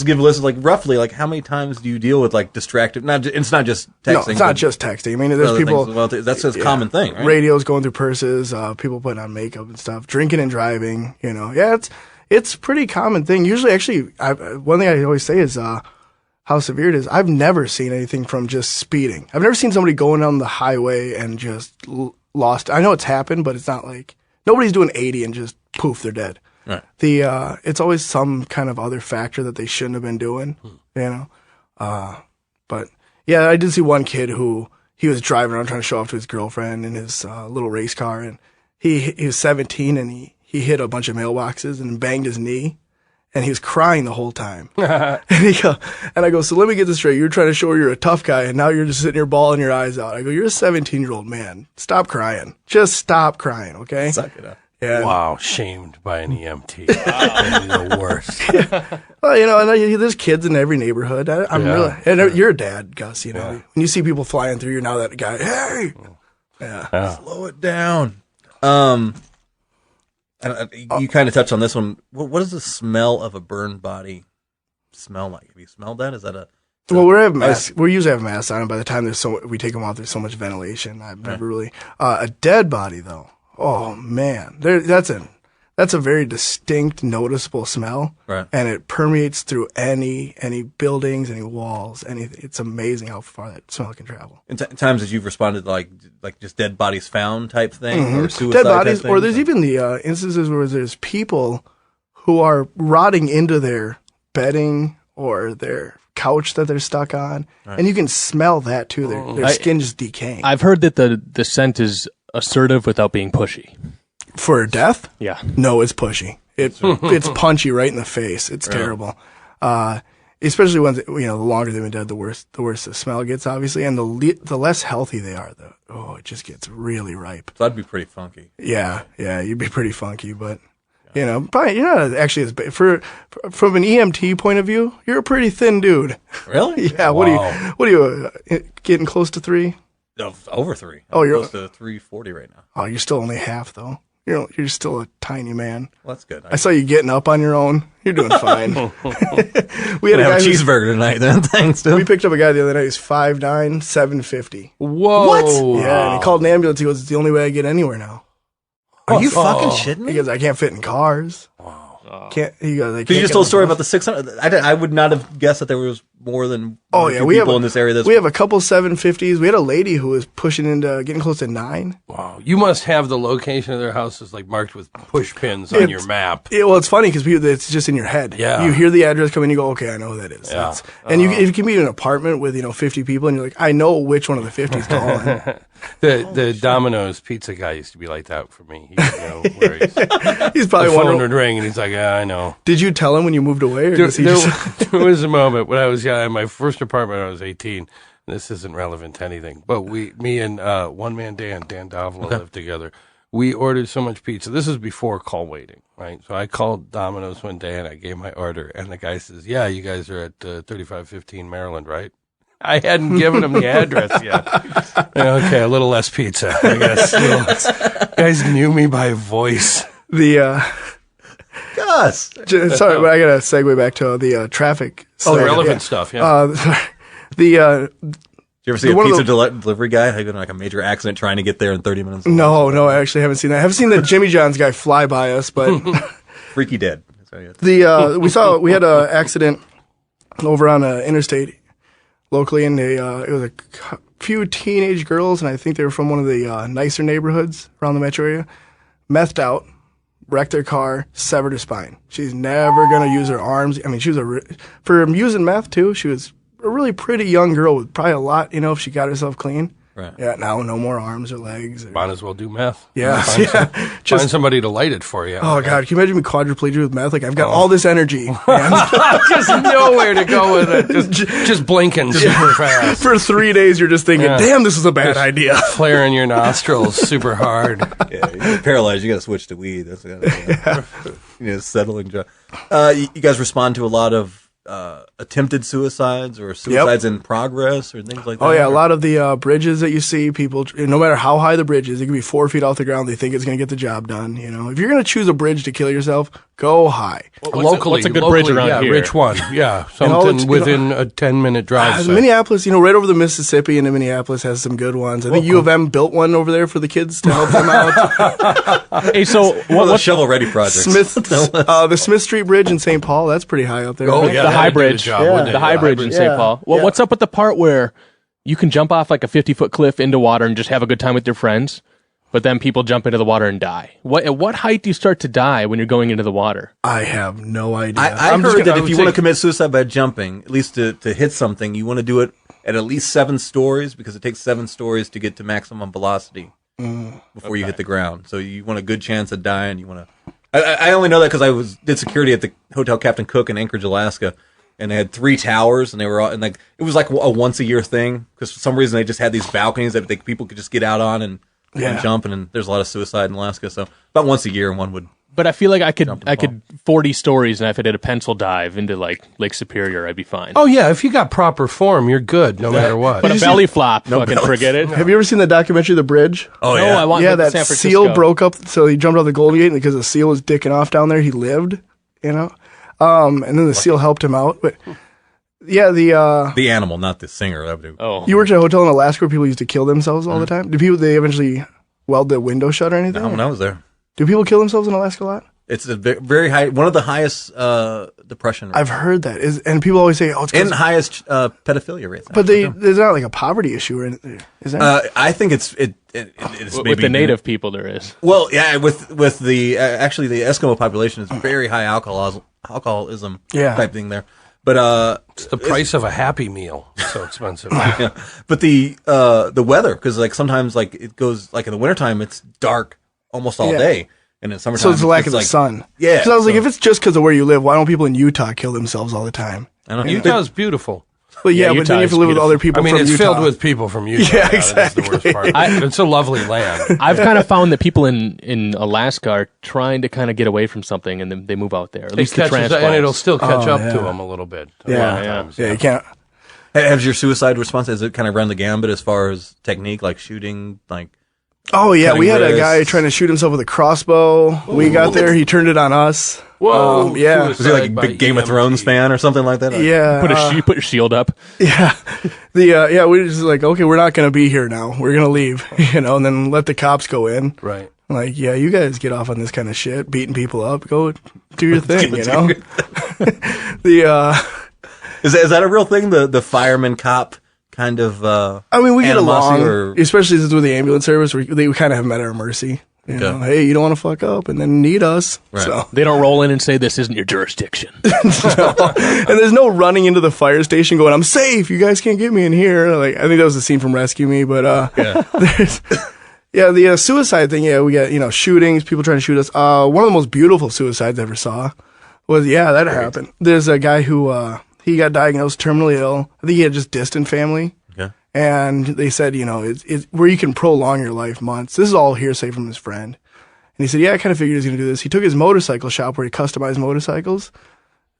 give a list of like roughly like how many times do you deal with like distracted? It's not just texting. No, it's not just texting. I mean, there's people. Well, that's a common thing, right? Radios going through purses, people putting on makeup and stuff, drinking and driving. It's a pretty common thing. Usually, actually, one thing I always say is how severe it is. I've never seen anything from just speeding. I've never seen somebody going on the highway and just lost. I know it's happened, but it's not like. Nobody's doing 80 and just poof, they're dead. Right. It's always some kind of other factor that they shouldn't have been doing, But yeah, I did see one kid who he was driving around trying to show off to his girlfriend in his little race car, and he was 17 and he hit a bunch of mailboxes and banged his knee, and he was crying the whole time. And I go, so let me get this straight. You're trying to show you're a tough guy, and now you're just sitting here bawling your eyes out. I go, you're a 17-year-old man. Stop crying. Just stop crying, okay? Suck it up. Yeah. Wow, shamed by an EMT. The worst. Well, and there's kids in every neighborhood. And you're a dad, Gus. When you see people flying through, you're now that guy. Hey, Slow it down. You kind of touched on this one. What does the smell of a burned body smell like? Have you smelled that? Is that a? Well, we usually have masks on, and by the time we take them off, there's so much ventilation. I've never really a dead body though. Oh man, that's a very distinct, noticeable smell, right? And it permeates through any buildings, any walls, anything. It's amazing how far that smell can travel. In times that you've responded like just dead bodies found type thing, or suicide dead bodies, type thing, or there's even the instances where there's people who are rotting into their bedding or their couch that they're stuck on, and you can smell that too. Their skin just decaying. I've heard that the scent is assertive without being pushy. For death? Yeah. No, it's pushy. It's punchy right in the face. It's terrible. Especially when the longer they've been dead, the worse the smell gets, obviously, and the less healthy they are. It just gets really ripe. So that'd be pretty funky. Yeah, you'd be pretty funky, but probably you're not actually as big. From an EMT point of view, you're a pretty thin dude. Really? Yeah. Wow. What are you getting close to 3? No, over 3. Oh, you're close to 340 right now. Oh, you're still only half though. You're still a tiny man. Well, that's good. I saw you getting up on your own. You're doing fine. We had a cheeseburger tonight then. Thanks, dude. We picked up a guy the other night. He's 5'9", 750. Whoa. What? Yeah, and he called an ambulance. He goes, it's the only way I get anywhere now. Are you fucking shitting me? Because I can't fit in cars. Wow. Can't he goes? You just told a story about the 600. I would not have guessed that there was more than people in this area. We have a couple 750s. We had a lady who was pushing into getting close to 9. Wow, you must have the location of their houses like marked with push pins on your map. Yeah, well, it's funny because it's just in your head. Yeah, you hear the address come in, you go, okay, I know who that is. Yeah. And you can be in an apartment with 50 people, and you're like, I know which one of the 50s calling. The Domino's pizza guy used to be like that for me. He would know where he's probably the phone wondering. would ring, and he's like, "Yeah, I know." Did you tell him when you moved away, or There, does he just? there was a moment when I was in my first apartment. I was 18. This isn't relevant to anything, but me and one man Dan Davila lived together. We ordered so much pizza. This is before call waiting, right? So I called Domino's one day and I gave my order, and the guy says, "Yeah, you guys are at 3515 Maryland, right?" I hadn't given him the address yet. Okay, a little less pizza, I guess. Guys knew me by voice. Gus. Sorry, but I got to segue back to the traffic. Oh, the relevant stuff, yeah. Did you ever see a pizza delivery guy having like a major accident trying to get there in 30 minutes? No, I actually haven't seen that. I haven't seen the Jimmy John's guy fly by us, but Freaky dead. we had an accident over on interstate locally, and it was a few teenage girls, and I think they were from one of the nicer neighborhoods around the metro area, methed out, wrecked their car, severed her spine. She's never going to use her arms. I mean, she was for using meth too, she was a really pretty young girl with probably a lot, if she got herself clean. Right. Yeah, now no more arms or legs. Might as well do meth. Yeah. Find somebody to light it for you. Oh, God. Can you imagine me quadriplegic with meth? Like, I've got all this energy. Just nowhere to go with it. Just blinking super fast. For 3 days, you're just thinking, damn, this is a bad idea. Flaring your nostrils super hard. Yeah, you're paralyzed. You got to switch to weed. That's settling job. You guys respond to a lot of attempted suicides or suicides in progress or things like that? Oh, yeah. A lot of the bridges that you see, people, no matter how high the bridge is, it can be 4 feet off the ground. They think it's going to get the job done. If you're going to choose a bridge to kill yourself, go high. What's a good bridge around here? Which one? Yeah, something within a 10-minute drive. Minneapolis, right over the Mississippi, and Minneapolis has some good ones. I think U of M built one over there for the kids to help them out. Hey, so what's shovel-ready projects? The Smith Street Bridge in St. Paul, that's pretty high up there. Oh, right? yeah, the High Bridge. The High Bridge in St. Paul. Well, what's up with the part where you can jump off like a 50-foot cliff into water and just have a good time with your friends, but then people jump into the water and die? At what height do you start to die when you're going into the water? I have no idea. I heard that if you want to commit suicide by jumping, at least to hit something, you want to do it at least 7 stories, because it takes 7 stories to get to maximum velocity before you hit the ground. So you want a good chance of dying. You want to. I only know that because I did security at the Hotel Captain Cook in Anchorage, Alaska. And they had 3 towers, and they were all, and it was like a once-a-year thing, because for some reason they just had these balconies that people could just get out on and jump, and there's a lot of suicide in Alaska, so about once a year one would. But I feel like I could 40 stories, and if I did a pencil dive into like Lake Superior, I'd be fine. Oh yeah, if you got proper form, you're good no matter what. But a belly flop, forget it. Have you ever seen the documentary The Bridge? Oh yeah, I want that San Francisco. seal broke up, so he jumped out the Golden Gate, and because the seal was dicking off down there, he lived. And then the seal helped him out, but. Yeah, the animal, not the singer. That would do. Oh, you worked at a hotel in Alaska where people used to kill themselves all the time. Did they eventually weld the window shut or anything? No, when I was there. Do people kill themselves in Alaska a lot? It's a very high, one of the highest depression rates. I've heard that. And people always say, "Oh, it's and highest pedophilia rates." But there's not like a poverty issue, or anything, is there? I think it's with maybe the native people there is. Well, yeah, with the actually the Eskimo population is very high alcoholism type thing there. But it's the price of a Happy Meal. It's so expensive. Yeah. But the weather, because like sometimes like it goes like in the wintertime it's dark almost all day, and in summertime so it's the lack of the sun. Yeah. Because I was like, if it's just because of where you live, why don't people in Utah kill themselves all the time? I don't know. Utah's beautiful. But but then you have to live with other people. I mean, from it's Utah. filled with people from Utah. Yeah, exactly. That's the worst part. It's a lovely land. I've kind of found that people in Alaska are trying to kind of get away from something, and then they move out there. At least the transplants. And it'll still catch up to them a little bit. Yeah, you can't. Has your suicide response, has it kind of run the gambit as far as technique, like shooting, like? Oh yeah, we had a guy trying to shoot himself with a crossbow. We got there, he turned it on us. Whoa! Yeah, was he like a big Game of Thrones fan or something like that? Yeah, you put your shield up. Yeah, we were just like, okay, we're not going to be here now. We're going to leave, and then let the cops go in. Right. I'm like, yeah, you guys get off on this kind of shit, beating people up. Go do your thing, you know? Is that a real thing? The fireman cop kind of, I mean, we get along, or... especially since with the ambulance service, they kind of have met our mercy. You know, hey, you don't want to fuck up and then need us. Right. So They don't roll in and say, this isn't your jurisdiction. no. And there's no running into the fire station going, I'm safe. You guys can't get me in here. Like, I think that was the scene from Rescue Me, but, there's, the suicide thing. Yeah, we got, shootings, people trying to shoot us. One of the most beautiful suicides I ever saw was, that happened. There's a guy who, he got diagnosed terminally ill. I think he had just distant family. And they said, it's where you can prolong your life months. This is all hearsay from his friend. And he said, I kind of figured he was going to do this. He took his motorcycle shop where he customized motorcycles,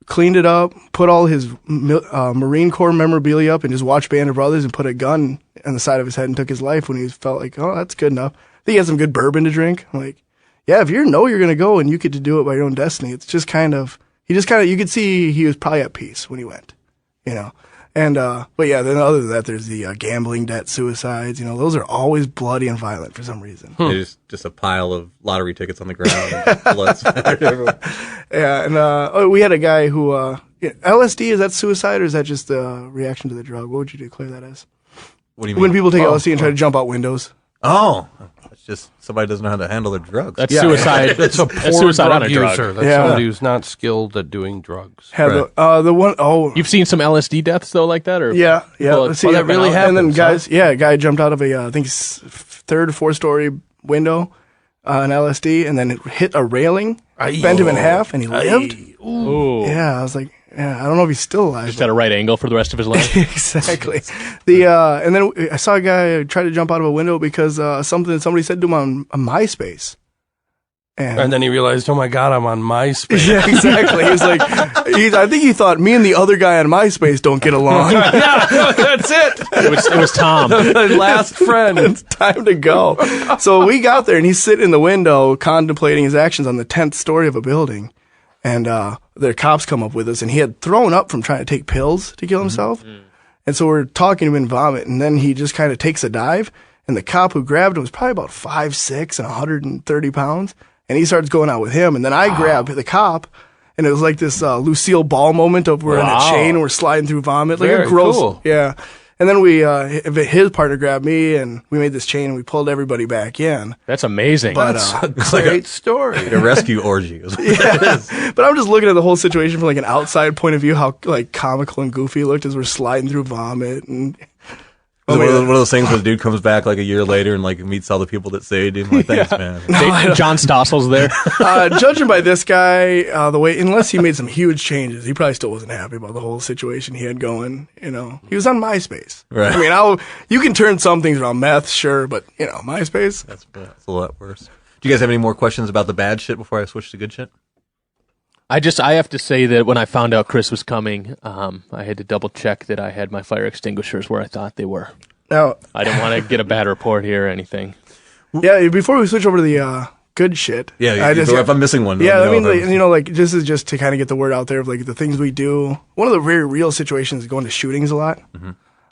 cleaned it up, put all his Marine Corps memorabilia up in his watch band of brothers, and put a gun on the side of his head and took his life when he felt like, oh, that's good enough. I think he had some good bourbon to drink. I'm like, if you know you're going to go and you get to do it by your own destiny, it's just you could see he was probably at peace when he went, And, but then other than that, there's the gambling debt suicides. Those are always bloody and violent for some reason. There's just a pile of lottery tickets on the ground. And blood splattered everywhere. And we had a guy who, LSD, is that suicide or is that just a reaction to the drug? What would you declare that as? What do you mean? When people take LSD and try to jump out windows. Oh, it's just somebody doesn't know how to handle their drugs. That's suicide. It's a poor suicide drug on a drug. user. That's somebody who's not skilled at doing drugs. The one, You've seen some LSD deaths, though, like that? Or yeah. Well, See, that really And then happens, a guy jumped out of a, I think, third or fourth story window on LSD and then it hit a railing, bent him in half, and he lived. Ooh. Yeah, I was like, I don't know if he's still alive. Just at a right angle for the rest of his life. Exactly. And then I saw a guy try to jump out of a window because somebody said to him on MySpace. And then he realized, oh my God, I'm on MySpace. Yeah, exactly. He was like, I think he thought me and the other guy on MySpace don't get along. Yeah, that's it. It was Tom. The last friend. It's time to go. So we got there and he's sitting in the window contemplating his actions on the 10th story of a building. And the cops come up with us, and he had thrown up from trying to take pills to kill himself. And so we're talking to him in vomit, and then he just kind of takes a dive, and the cop who grabbed him was probably about 5'6" and 130 pounds, and he starts going out with him. And then I grab the cop, and it was like this Lucille Ball moment of we're in a chain and we're sliding through vomit. Like Very a gross, cool. Yeah. And then his partner grabbed me, and we made this chain, and we pulled everybody back in. That's amazing. But, That's a great story. A rescue orgy is what it is. But I'm just looking at the whole situation from like an outside point of view, how like comical and goofy it looked as we're sliding through vomit. And One of those things where the dude comes back like a year later and like meets all the people that saved him. Like, thanks, man. John Stossel's there. Judging by this guy, unless he made some huge changes, he probably still wasn't happy about the whole situation he had going. He was on MySpace. Right. I mean, you can turn some things around, meth, sure, but MySpace. That's a lot worse. Do you guys have any more questions about the bad shit before I switch to good shit? I have to say that when I found out Chris was coming, I had to double check that I had my fire extinguishers where I thought they were. Now, I didn't want to get a bad report here or anything. yeah, before we switch over to the good shit. Yeah, if I'm missing one. Yeah, I mean, this is just to kind of get the word out there of like the things we do. One of the very real situations is going to shootings a lot,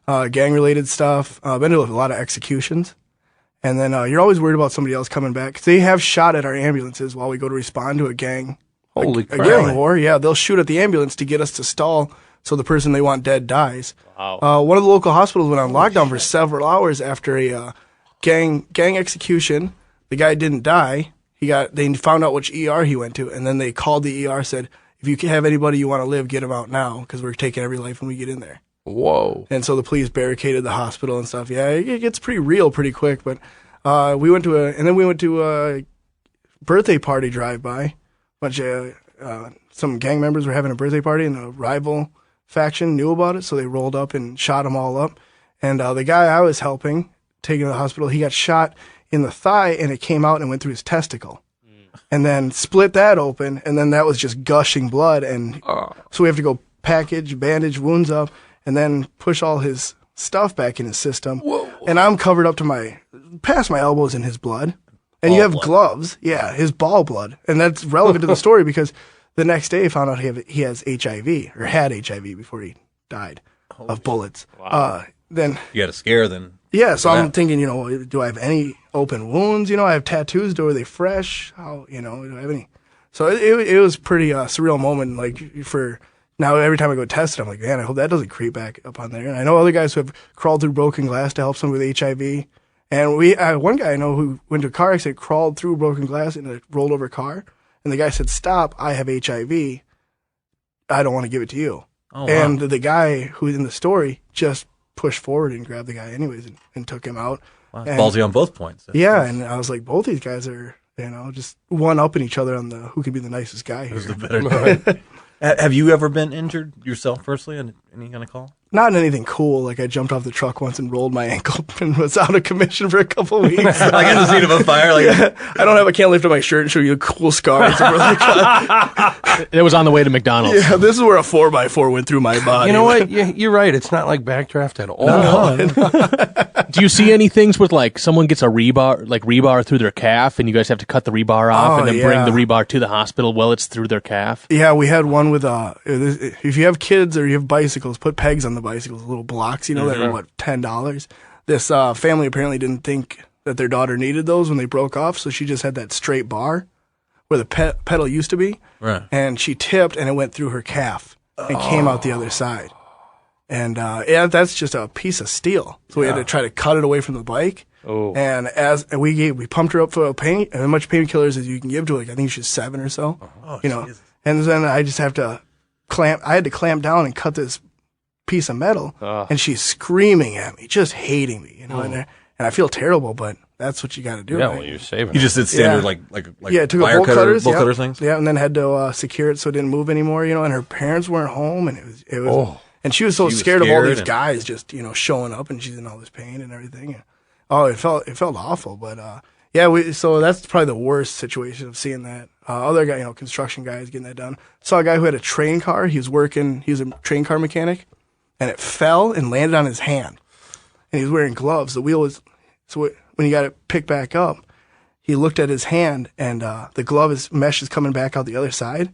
gang-related stuff. Been to a lot of executions. And then you're always worried about somebody else coming back. 'Cause they have shot at our ambulances while we go to respond to a gang. Holy a crap. gang war. Yeah, they'll shoot at the ambulance to get us to stall so the person they want dead dies. Wow. One of the local hospitals went on lockdown for several hours after a gang execution. The guy didn't die. They found out which ER he went to, and then they called the ER, said, if you have anybody you want to live, get them out now, because we're taking every life when we get in there. Whoa. And so the police barricaded the hospital and stuff. Yeah, it gets pretty real pretty quick. But we went to a birthday party drive-by. Bunch of some gang members were having a birthday party, and a rival faction knew about it, so they rolled up and shot them all up. And the guy I was helping, taken to the hospital, he got shot in the thigh, and it came out and went through his testicle. And then split that open, and then that was just gushing blood. And so we have to go bandage wounds up, and then push all his stuff back in his system. Whoa. And I'm covered up to past my elbows in his blood. And you have gloves. Yeah, his ball blood. And that's relevant to the story because the next day I found out he has HIV, or had HIV before he died of bullets. Wow. Then you had a scare then. Yeah, so I'm thinking, do I have any open wounds? I have tattoos. Are they fresh? How, do I have any? So it was pretty surreal moment. Like for now, every time I go test it, I'm like, man, I hope that doesn't creep back up on there. And I know other guys who have crawled through broken glass to help someone with HIV. And one guy I know who went to a car accident, crawled through broken glass in a rolled over car. And the guy said, "Stop, I have HIV. I don't want to give it to you." Oh, wow. And the guy who's in the story just pushed forward and grabbed the guy anyways and took him out. Wow, And- ballsy on both points. and I was like, both these guys are, just one-upping each other on who can be the nicest guy here. Who's the better guy? Have you ever been injured yourself personally on any kind of call? Not anything cool. Like I jumped off the truck once and rolled my ankle and was out of commission for a couple of weeks. Like in the scene of a fire? I can't lift up my shirt and show you a cool scar. It was on the way to McDonald's. Yeah, this is where a 4x4 went through my body. You know what? You're right. It's not like backdraft at all. Do you see any things with like someone gets a rebar through their calf, and you guys have to cut the rebar off and then bring the rebar to the hospital while it's through their calf? Yeah, we had one with if you have kids or you have bicycles, put pegs on the bicycles, little blocks, that are $10. This family apparently didn't think that their daughter needed those when they broke off, so she just had that straight bar where the pedal used to be, Right. and she tipped and it went through her calf and came out the other side. And that's just a piece of steel, so we had to try to cut it away from the bike. Oh. And we pumped her up for as much painkillers as you can give to her. Like I think she's 7 or so. Jesus. And then I just have to I had to clamp down and cut this piece of metal, and she's screaming at me, just hating me, and I feel terrible, but that's what you got to do. Yeah, right? well, you're saving. You just did standard Took a wire bolt cutters, bolt cutter things? Yeah, and then had to secure it so it didn't move anymore, and her parents weren't home, and it was and she was so scared of all these guys just, showing up, and she's in all this pain and everything. And, it felt awful, but so that's probably the worst situation of seeing that. Other guy, construction guys getting that done. Saw a guy who had a train car. He was a train car mechanic, and it fell and landed on his hand. And he was wearing gloves. The wheel was, so when he got it picked back up, he looked at his hand, and the mesh is coming back out the other side.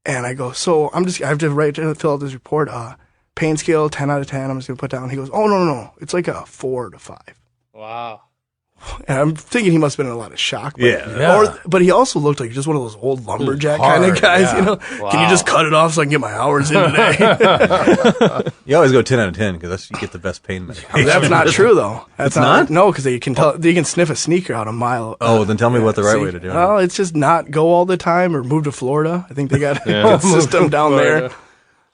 And I go, so I have to fill out this report. Pain scale 10 out of 10. I'm just gonna put down. He goes, oh no, it's like a 4 to 5. Wow. And I'm thinking he must have been in a lot of shock. But, Yeah. But he also looked like just one of those old lumberjack kind of guys, Can you just cut it off so I can get my hours in today? You always go 10 out of 10 because you get the best pain medication. That's not true, though. That's It's not? No, because they can sniff a sneaker out a mile. Oh, then tell me what the right way to do it. Well, it's just not go all the time or move to Florida. I think they got a good system down there.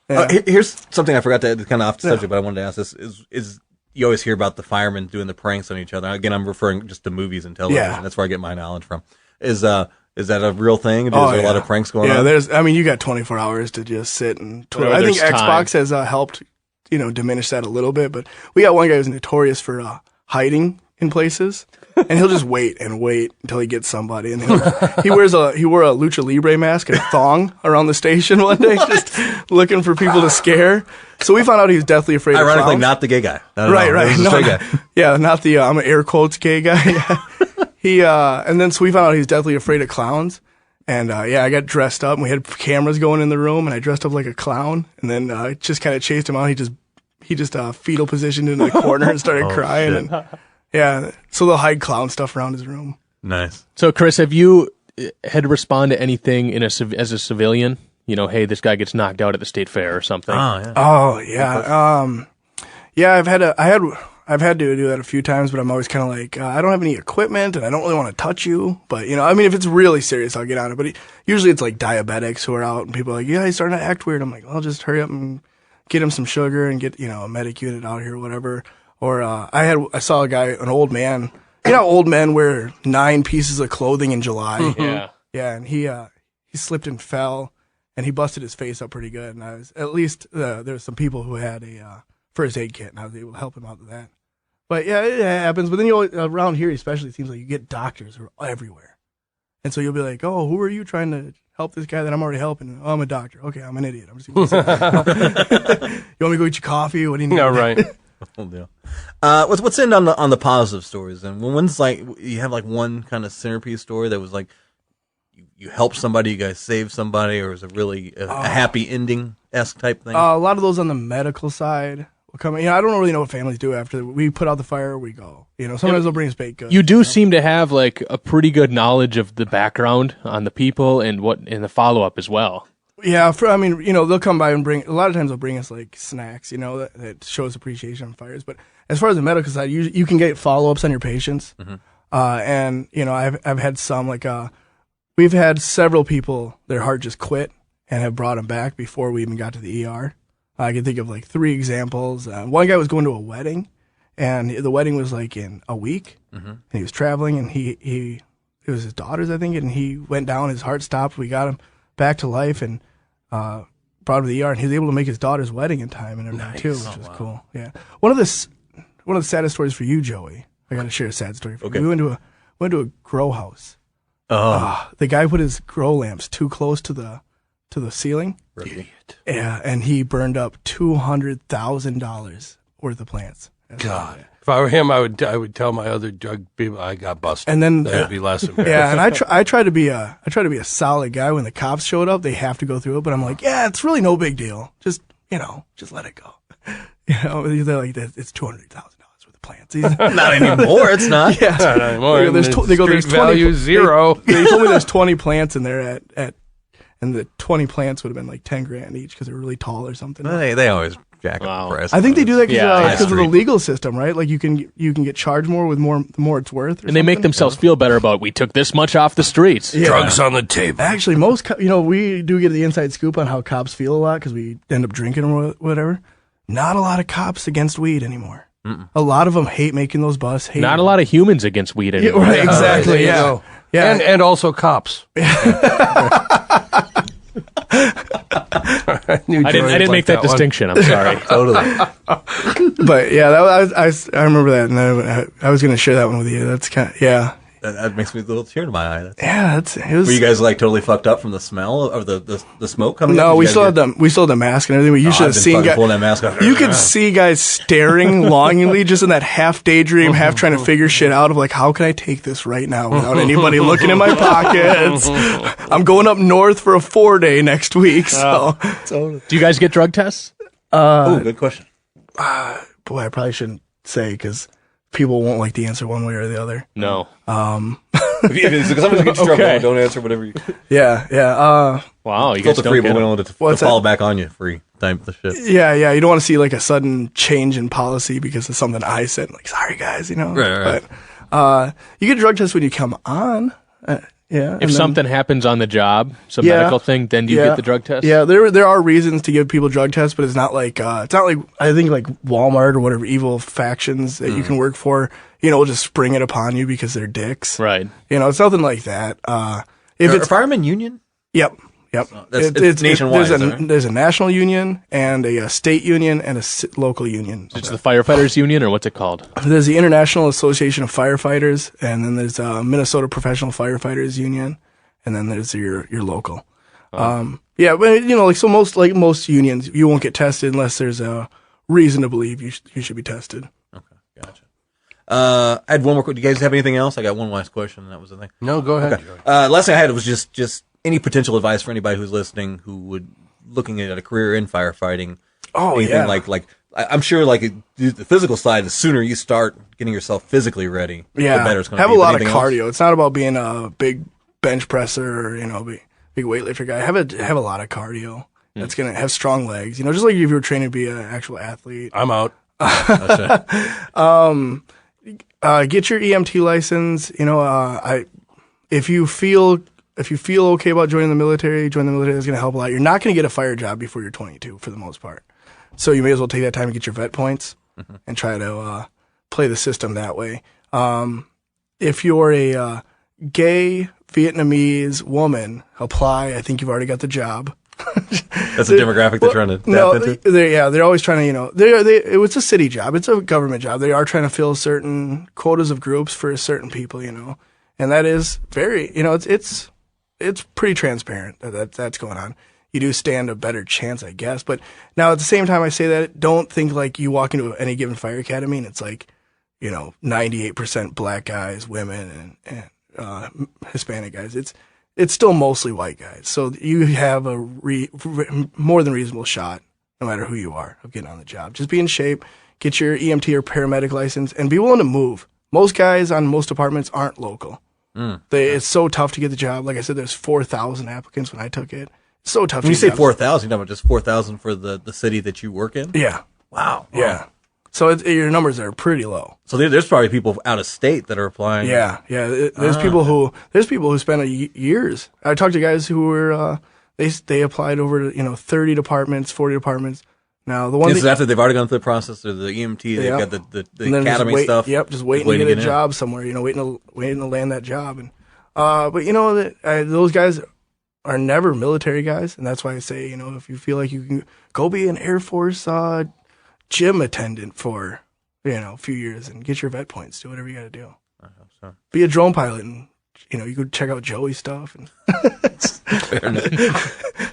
Yeah. Here's something I forgot to kind of off the subject, but I wanted to ask this is you always hear about the firemen doing the pranks on each other. Again, I'm referring just to movies and television. Yeah. That's where I get my knowledge from. Is that a real thing? Is there a lot of pranks going on? Yeah, you got 24 hours to just sit and Twitter. I think Xbox has helped, diminish that a little bit. But we got one guy who's notorious for hiding in places, and he'll just wait until he gets somebody. And he wore a lucha libre mask and a thong around the station one day, just looking for people to scare. So we found out he was deathly afraid of Ironically, clowns. not the gay guy. Not at all. Right. He was a straight guy. Yeah, not the I'm an air quotes gay guy. And then so we found out he's deathly afraid of clowns. And I got dressed up, and we had cameras going in the room, and I dressed up like a clown, and then just kind of chased him out. He just fetal positioned into the corner and started crying. Shit. And so they'll hide clown stuff around his room. Nice. So, Chris, have you had to respond to anything as a civilian? Hey, this guy gets knocked out at the state fair or something. Oh, yeah. I've had to do that a few times, but I'm always kind of like, I don't have any equipment and I don't really want to touch you. But, if it's really serious, I'll get on it. But usually it's like diabetics who are out and people are like, yeah, he's starting to act weird. I'm like, I'll just hurry up and get him some sugar and get, a medic unit out here or whatever. Or, I saw a guy, an old man, old men wear 9 pieces of clothing in July. Yeah. Yeah. And he slipped and fell and he busted his face up pretty good. And I was, at least, there were some people who had a first aid kit and I was able to help him out with that. But yeah, it happens. But then around here, especially, it seems like you get doctors who are everywhere. And so you'll be like, oh, who are you trying to help this guy that I'm already helping? Oh, I'm a doctor. Okay, I'm an idiot. I'm just going to You want me to go get you coffee? What do you need? Yeah, right. Whole deal. What's in on the positive stories? And when's like you have like one kind of centerpiece story that was like you helped somebody, you guys saved somebody, or was it really a happy ending-esque type thing? A lot of those on the medical side come. I don't really know what families do after we put out the fire. We go. Sometimes they'll bring us baked goods. You do seem to have like a pretty good knowledge of the background on the people and the follow up as well. Yeah, they'll come by and a lot of times they'll bring us like snacks, that shows appreciation on fires. But as far as the medical side, you can get follow ups on your patients. Mm-hmm. And I've had some we've had several people, their heart just quit and have brought them back before we even got to the ER. I can think of like 3 examples. One guy was going to a wedding, and the wedding was like in a week, and he was traveling, and it was his daughter's, I think, and he went down, his heart stopped. We got him back to life and brought him to the ER, and he was able to make his daughter's wedding in time and everything too, which was cool. Yeah, one of the saddest stories for you, Joey. I got to share a sad story. We went to a grow house. The guy put his grow lamps too close to the ceiling. Idiot. Yeah, and he burned up $200,000 worth of plants. God, if I were him, I would tell my other drug people I got busted. And then that would be less embarrassing. Yeah, and I try to be a solid guy. When the cops showed up, they have to go through it, but I'm like, yeah, it's really no big deal. Just let it go. They're like, it's $200,000 worth of plants. Not anymore. It's not. Yeah, not anymore. There's 20 value zero. They told me there's 20 plants in there and the 20 plants would have been like $10,000 each because they're really tall or something. They always jack up the price. I think they do that because of the street. legal system, right? Like you can get charged more the more it's worth. And they make themselves feel better about we took this much off the streets. Yeah. Drugs on the table. Actually, we do get the inside scoop on how cops feel a lot because we end up drinking or whatever. Not a lot of cops against weed anymore. A lot of them hate making those busts. Not a lot of humans against weed anymore. Right, exactly. Yeah. And also cops. I didn't make that distinction. I'm sorry. Totally. But yeah, I remember that, and I was going to share that one with you. That's kind of, That makes me a little tear in my eye. It was. Were you guys like totally fucked up from the smell of the smoke coming? No, we still had the mask and everything. But you should have seen guys pulling that mask off. You could see guys staring longingly, just in that half daydream, half trying to figure shit out of like, how can I take this right now without anybody looking in my pockets? I'm going up north for a 4-day next week. So, do you guys get drug tests? Good question. Boy, I probably shouldn't say because people won't like the answer one way or the other. No. If someone's get you trouble, don't answer whatever you. Yeah. Wow, you guys Filter don't free, get but we them. don't want to fall back on you free time the shit. Yeah. You don't want to see like a sudden change in policy because of something I said. Like, sorry guys, Right. But you get a drug test when you come on. If something happens on the job, some medical thing, then you get the drug test? Yeah, there are reasons to give people drug tests, but it's not like I think like Walmart or whatever evil factions that you can work for, will just spring it upon you because they're dicks. Right. It's nothing like that. If it's fireman union? Yep. It's nationwide. There's a national union and a state union and a local union. It's the Firefighters Union, or what's it called? There's the International Association of Firefighters, and then there's Minnesota Professional Firefighters Union, and then there's your local. But like most unions, you won't get tested unless there's a reason to believe you should be tested. Okay, gotcha. I had one more. Do you guys have anything else? I got one last question, and that was the thing. No, go ahead. Okay. Last thing I had was just any potential advice for anybody who's listening who would looking at a career in firefighting. Anything like I'm sure like the physical side, the sooner you start getting yourself physically ready, the better it's going to be. Have a lot of cardio. It's not about being a big bench presser or big weightlifter guy. Have a lot of cardio. That's going to have strong legs. Just like if you were training to be an actual athlete. I'm out. Get your EMT license. If you feel okay about joining the military, join the military. That's going to help a lot. You're not going to get a fire job before you're 22 for the most part. So you may as well take that time to get your vet points and try to play the system that way. If you're a gay Vietnamese woman, apply. I think you've already got the job. That's a demographic they're trying to tap into? They're always trying to, it's a city job. It's a government job. They are trying to fill certain quotas of groups for certain people, and that is very, it's pretty transparent that's going on. You do stand a better chance, I guess. But now at the same time I say that, don't think like you walk into any given fire academy and it's like, 98% black guys, women, and Hispanic guys. It's still mostly white guys. So you have a more than reasonable shot no matter who you are, of getting on the job. Just be in shape, get your EMT or paramedic license, and be willing to move. Most guys on most departments aren't local. It's so tough to get the job. Like I said, there's 4,000 applicants when I took it. It's so tough. When to you say get 4,000, you're talking about just 4,000 for the city that you work in? Yeah. Wow. Yeah. So your numbers are pretty low. So there's probably people out of state that are applying. Yeah. There's people who spend years. I talked to guys who were they applied over to 30 departments, 40 departments. Now the one This is after they've already gone through the process of the EMT, they've got the academy stuff. Yep, just waiting to get a job somewhere. Waiting to land that job. And but those guys are never military guys, and that's why I say if you feel like you can go be an Air Force gym attendant for a few years and get your vet points, do whatever you got to do. I hope so. Be a drone pilot, and you could check out Joey's stuff. And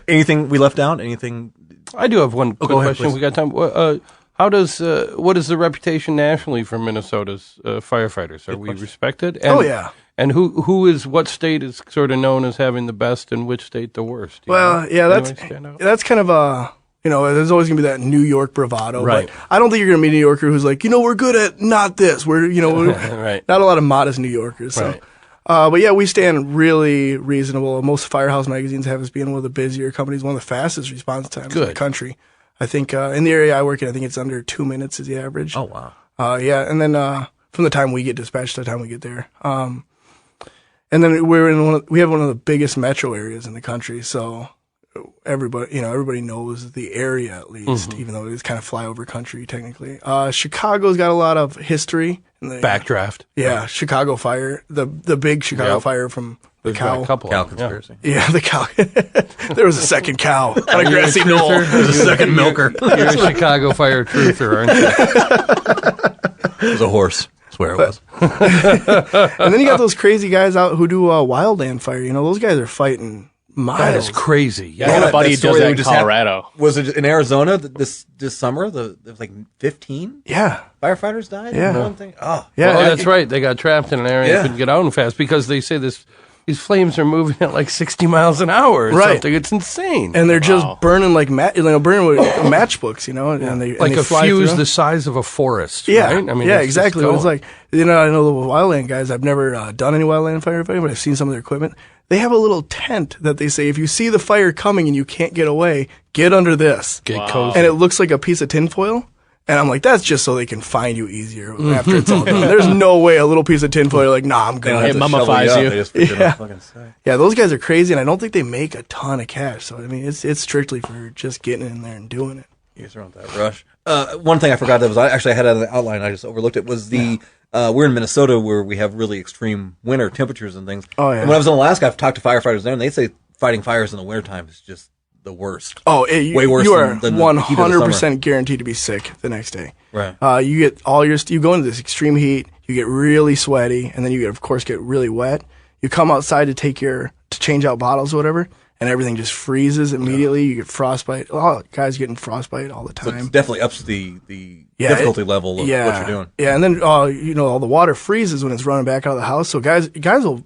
Anything we left out? Anything? I do have one quick go ahead, question. please. We got time. What is the reputation nationally for Minnesota's firefighters? Are we respected? And, Oh, yeah. And what state is sort of known as having the best, and which state the worst? Do you well, know? yeah, Anybody stand out? that's kind of there's always gonna be that New York bravado, Right. But I don't think you're gonna meet a New Yorker who's like, we're good at not this. We're Right. not a lot of modest New Yorkers. So. Right. But yeah, we stand really reasonable. Most Firehouse magazines have us being one of the busier companies, one of the fastest response times in the country. I think in the area I work in, I think it's under 2 minutes is the average. Oh, wow. Yeah, and then from the time we get dispatched to the time we get there, and then we have one of the biggest metro areas in the country, so everybody knows the area at least, even though it's kind of flyover country technically. Chicago's got a lot of history. Backdraft. Yeah, Chicago fire, the big Chicago fire from the There's been cow. a couple. Cow of them, conspiracy. Yeah, the cow. There was a second cow on a grassy knoll. There's a second milker. You're a Chicago fire truther, aren't you? It was a horse. I swear it was. And then you got those crazy guys out who do wildland fire. Those guys are fighting miles. That is crazy. I got a buddy who story does that that we in just had- Colorado. Was it in Arizona this summer? There was like 15 Yeah. firefighters died? Yeah. In one thing? Oh. Yeah. Oh, that's right. They got trapped in an area and couldn't get out fast because they say these flames are moving at like 60 miles an hour or Right. something. It's insane. And they're just burning like burning with matchbooks, and they like and they a fly fuse through. the size of a forest, Yeah, right? I mean, yeah, it's just exactly. It's going. like I know the wildland guys. I've never done any wildland firefighting, but I've seen some of their equipment. They have a little tent that they say if you see the fire coming and you can't get away, get under this. Get cozy. And it looks like a piece of tinfoil. And I'm like, that's just so they can find you easier after it's all done. There's no way a little piece of tinfoil, you're like, nah, I'm good. It mummifies you. Yeah, those guys are crazy, and I don't think they make a ton of cash. So, I mean, it's strictly for just getting in there and doing it. You guys are on that rush. One thing I forgot that was I had on the outline, I just overlooked it, was we're in Minnesota where we have really extreme winter temperatures and things. Oh, yeah. And when I was in Alaska, I've talked to firefighters there, and they say fighting fires in the wintertime is just the worst. Oh, way worse you are than the heat of the summer. 100% guaranteed to be sick the next day. Right. You get you go into this extreme heat, you get really sweaty, and then you of course get really wet. You come outside to change out bottles or whatever, and everything just freezes immediately. You get frostbite. Oh, guys getting frostbite all the So time. it definitely ups the difficulty level of what you're doing. Yeah, and then all the water freezes when it's running back out of the house. So guys will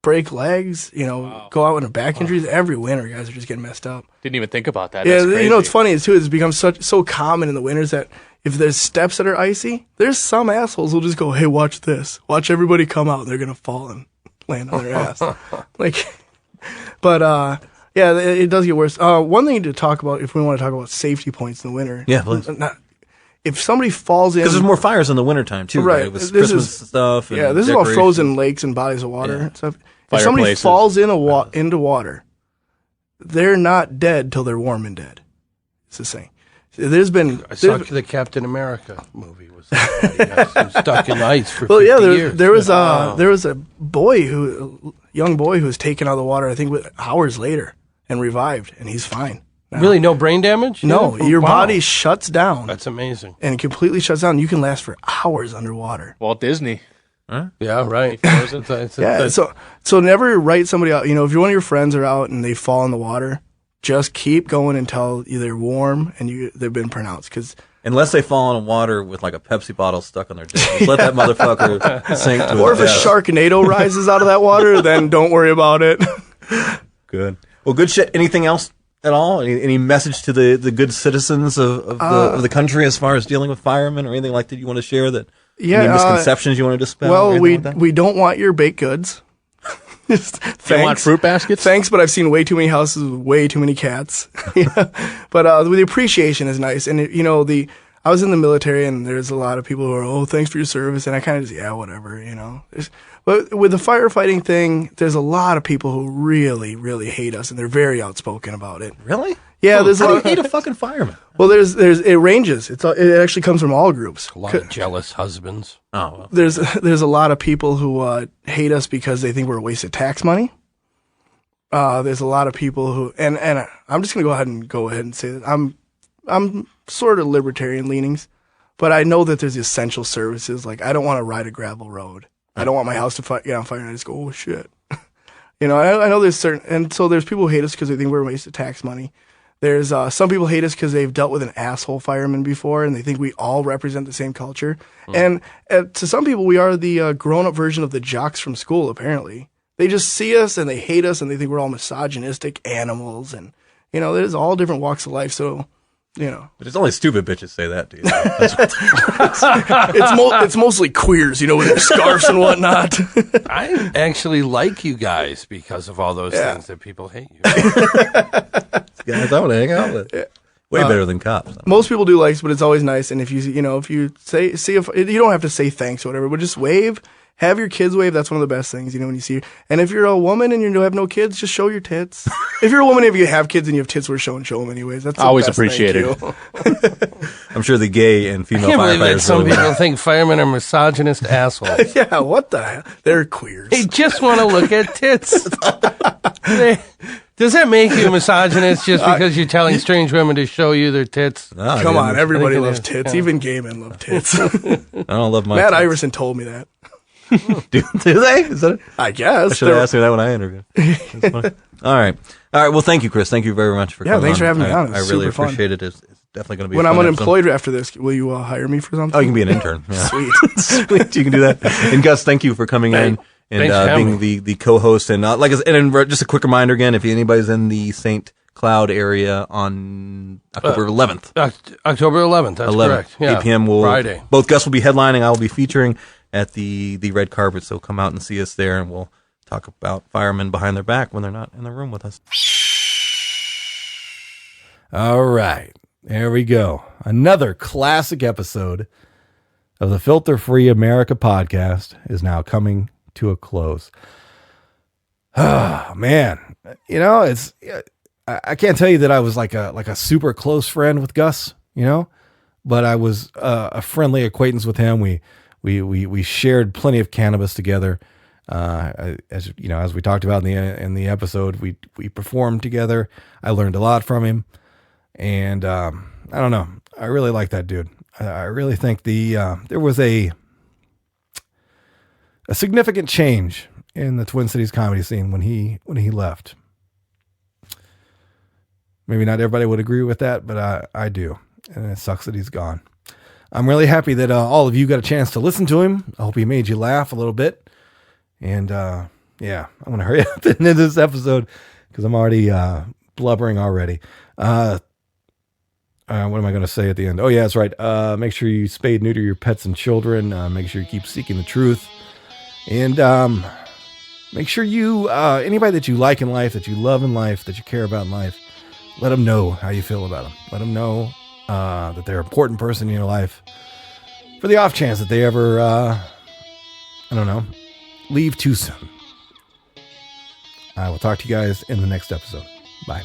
break legs, go out with back injuries. Every winter, guys are just getting messed up. Didn't even think about that. Yeah, That's crazy. it's funny too. It's become so common in the winters that if there's steps that are icy, there's some assholes who'll just go, "Hey, watch this! Watch everybody come out. They're gonna fall and land on their ass." Yeah, it does get worse. One thing to talk about if we want to talk about safety points in the winter. Yeah, please. If somebody falls in, Because there's more fires in the wintertime, too, right? It was Christmas stuff. And this is all decorations. frozen lakes and bodies of water and stuff. If somebody Fireplaces. falls into water, they're not dead till they're warm and dead. It's the same. I saw the Captain America movie. Was stuck in ice for 50 years. there was a young boy who was taken out of the water, I think hours later, and revived, and he's fine. Now. Really, no brain damage? No, Yeah? your Wow. body shuts down. That's amazing. And it completely shuts down. You can last for hours underwater. Walt Disney. Yeah, right. So never write somebody out. If you're one of your friends are out and they fall in the water, just keep going until they're warm and they've been pronounced. Because unless they fall in water with like a Pepsi bottle stuck on their dick, just let that motherfucker sink to or his if death. a Sharknado rises out of that water, then don't worry about it. Good. Well, good shit. Anything else at all? Any message to the good citizens of the country as far as dealing with firemen or anything like that you want to share? That any misconceptions you want to dispel? Well, we don't want your baked goods. You want fruit baskets? Thanks, but I've seen way too many houses with way too many cats. But the appreciation is nice. And, I was in the military, and there's a lot of people who are, oh, thanks for your service. And I kind of just, yeah, whatever, But with the firefighting thing, there's a lot of people who really, really hate us, and they're very outspoken about it. Really? Yeah, there's how do you hate a fucking fireman? Well, it ranges. It actually comes from all groups. A lot of jealous husbands. Oh, well. There's a lot of people who hate us because they think we're a waste of tax money. There's a lot of people who, and I'm just gonna go ahead and say that I'm sort of libertarian leanings, but I know that there's essential services. Like, I don't want to ride a gravel road. I don't want my house to get on fire and I just go, oh shit. I know there's and so there's people who hate us because they think we're a waste of tax money. There's some people hate us because they've dealt with an asshole fireman before, and they think we all represent the same culture. And to some people, we are the grown-up version of the jocks from school, apparently. They just see us, and they hate us, and they think we're all misogynistic animals. And, there's all different walks of life, so, But it's only stupid bitches say that, dude. It's mostly queers, with their scarves and whatnot. I actually like you guys because of all those things that people hate you. Guys, I want to hang out with. Way better than cops. Most people do likes, but it's always nice. And if you you don't have to say thanks or whatever, but just wave. Have your kids wave. That's one of the best things, when you see. And if you're a woman and you have no kids, just show your tits. If you're a woman, if you have kids and you have tits, we're show them anyways. That's always appreciated. I'm sure the gay and female I can't believe that firefighters. some people think firemen are misogynist assholes. Yeah, what the hell? They're queers. They just want to look at tits. Does that make you a misogynist just because you're telling strange women to show you their tits? No, Come on, everybody I think it loves is. tits. Yeah. Even gay men love tits. I don't love my Matt tits. Iverson told me that. Do they? Is that it? I guess. I should have asked me that when I interviewed. That's funny. All right. Well, thank you, Chris. Thank you very much for coming thanks for having me on. It I was really super fun. appreciate it. It's definitely going to be When a I'm fun unemployed after this, will you hire me for something? episode. Oh, you can be an intern. Yeah. Sweet. Sweet. You can do that. And Gus, thank you for coming in and Thanks for having being the co-host. And just a quick reminder again, if anybody's in the St. Cloud area on October 11th. October 11th. That's correct. Yeah. 8 p.m. Friday. Both Gus will be headlining. I will be featuring at the red carpet. So come out and see us there, and we'll talk about firemen behind their back when they're not in the room with us. All right. There we go. Another classic episode of the Filter Free Amerika podcast is now coming to a close. Oh, man. It's I can't tell you that I was like a super close friend with Gus, but I was a friendly acquaintance with him. We shared plenty of cannabis together. As we talked about in the episode, we performed together. I learned a lot from him, and I don't know. I really like that dude. I really think there was a significant change in the Twin Cities comedy scene when he left. Maybe not everybody would agree with that, but I do, and it sucks that he's gone. I'm really happy that all of you got a chance to listen to him. I hope he made you laugh a little bit. And I'm going to hurry up into this episode because I'm already blubbering already. What am I going to say at the end? Oh, yeah, that's right. Make sure you spade neuter your pets and children. Make sure you keep seeking the truth. And make sure you, anybody that you like in life, that you love in life, that you care about in life, let them know how you feel about them. Let them know that they're an important person in your life for the off chance that they ever, leave too soon. I will talk to you guys in the next episode. Bye.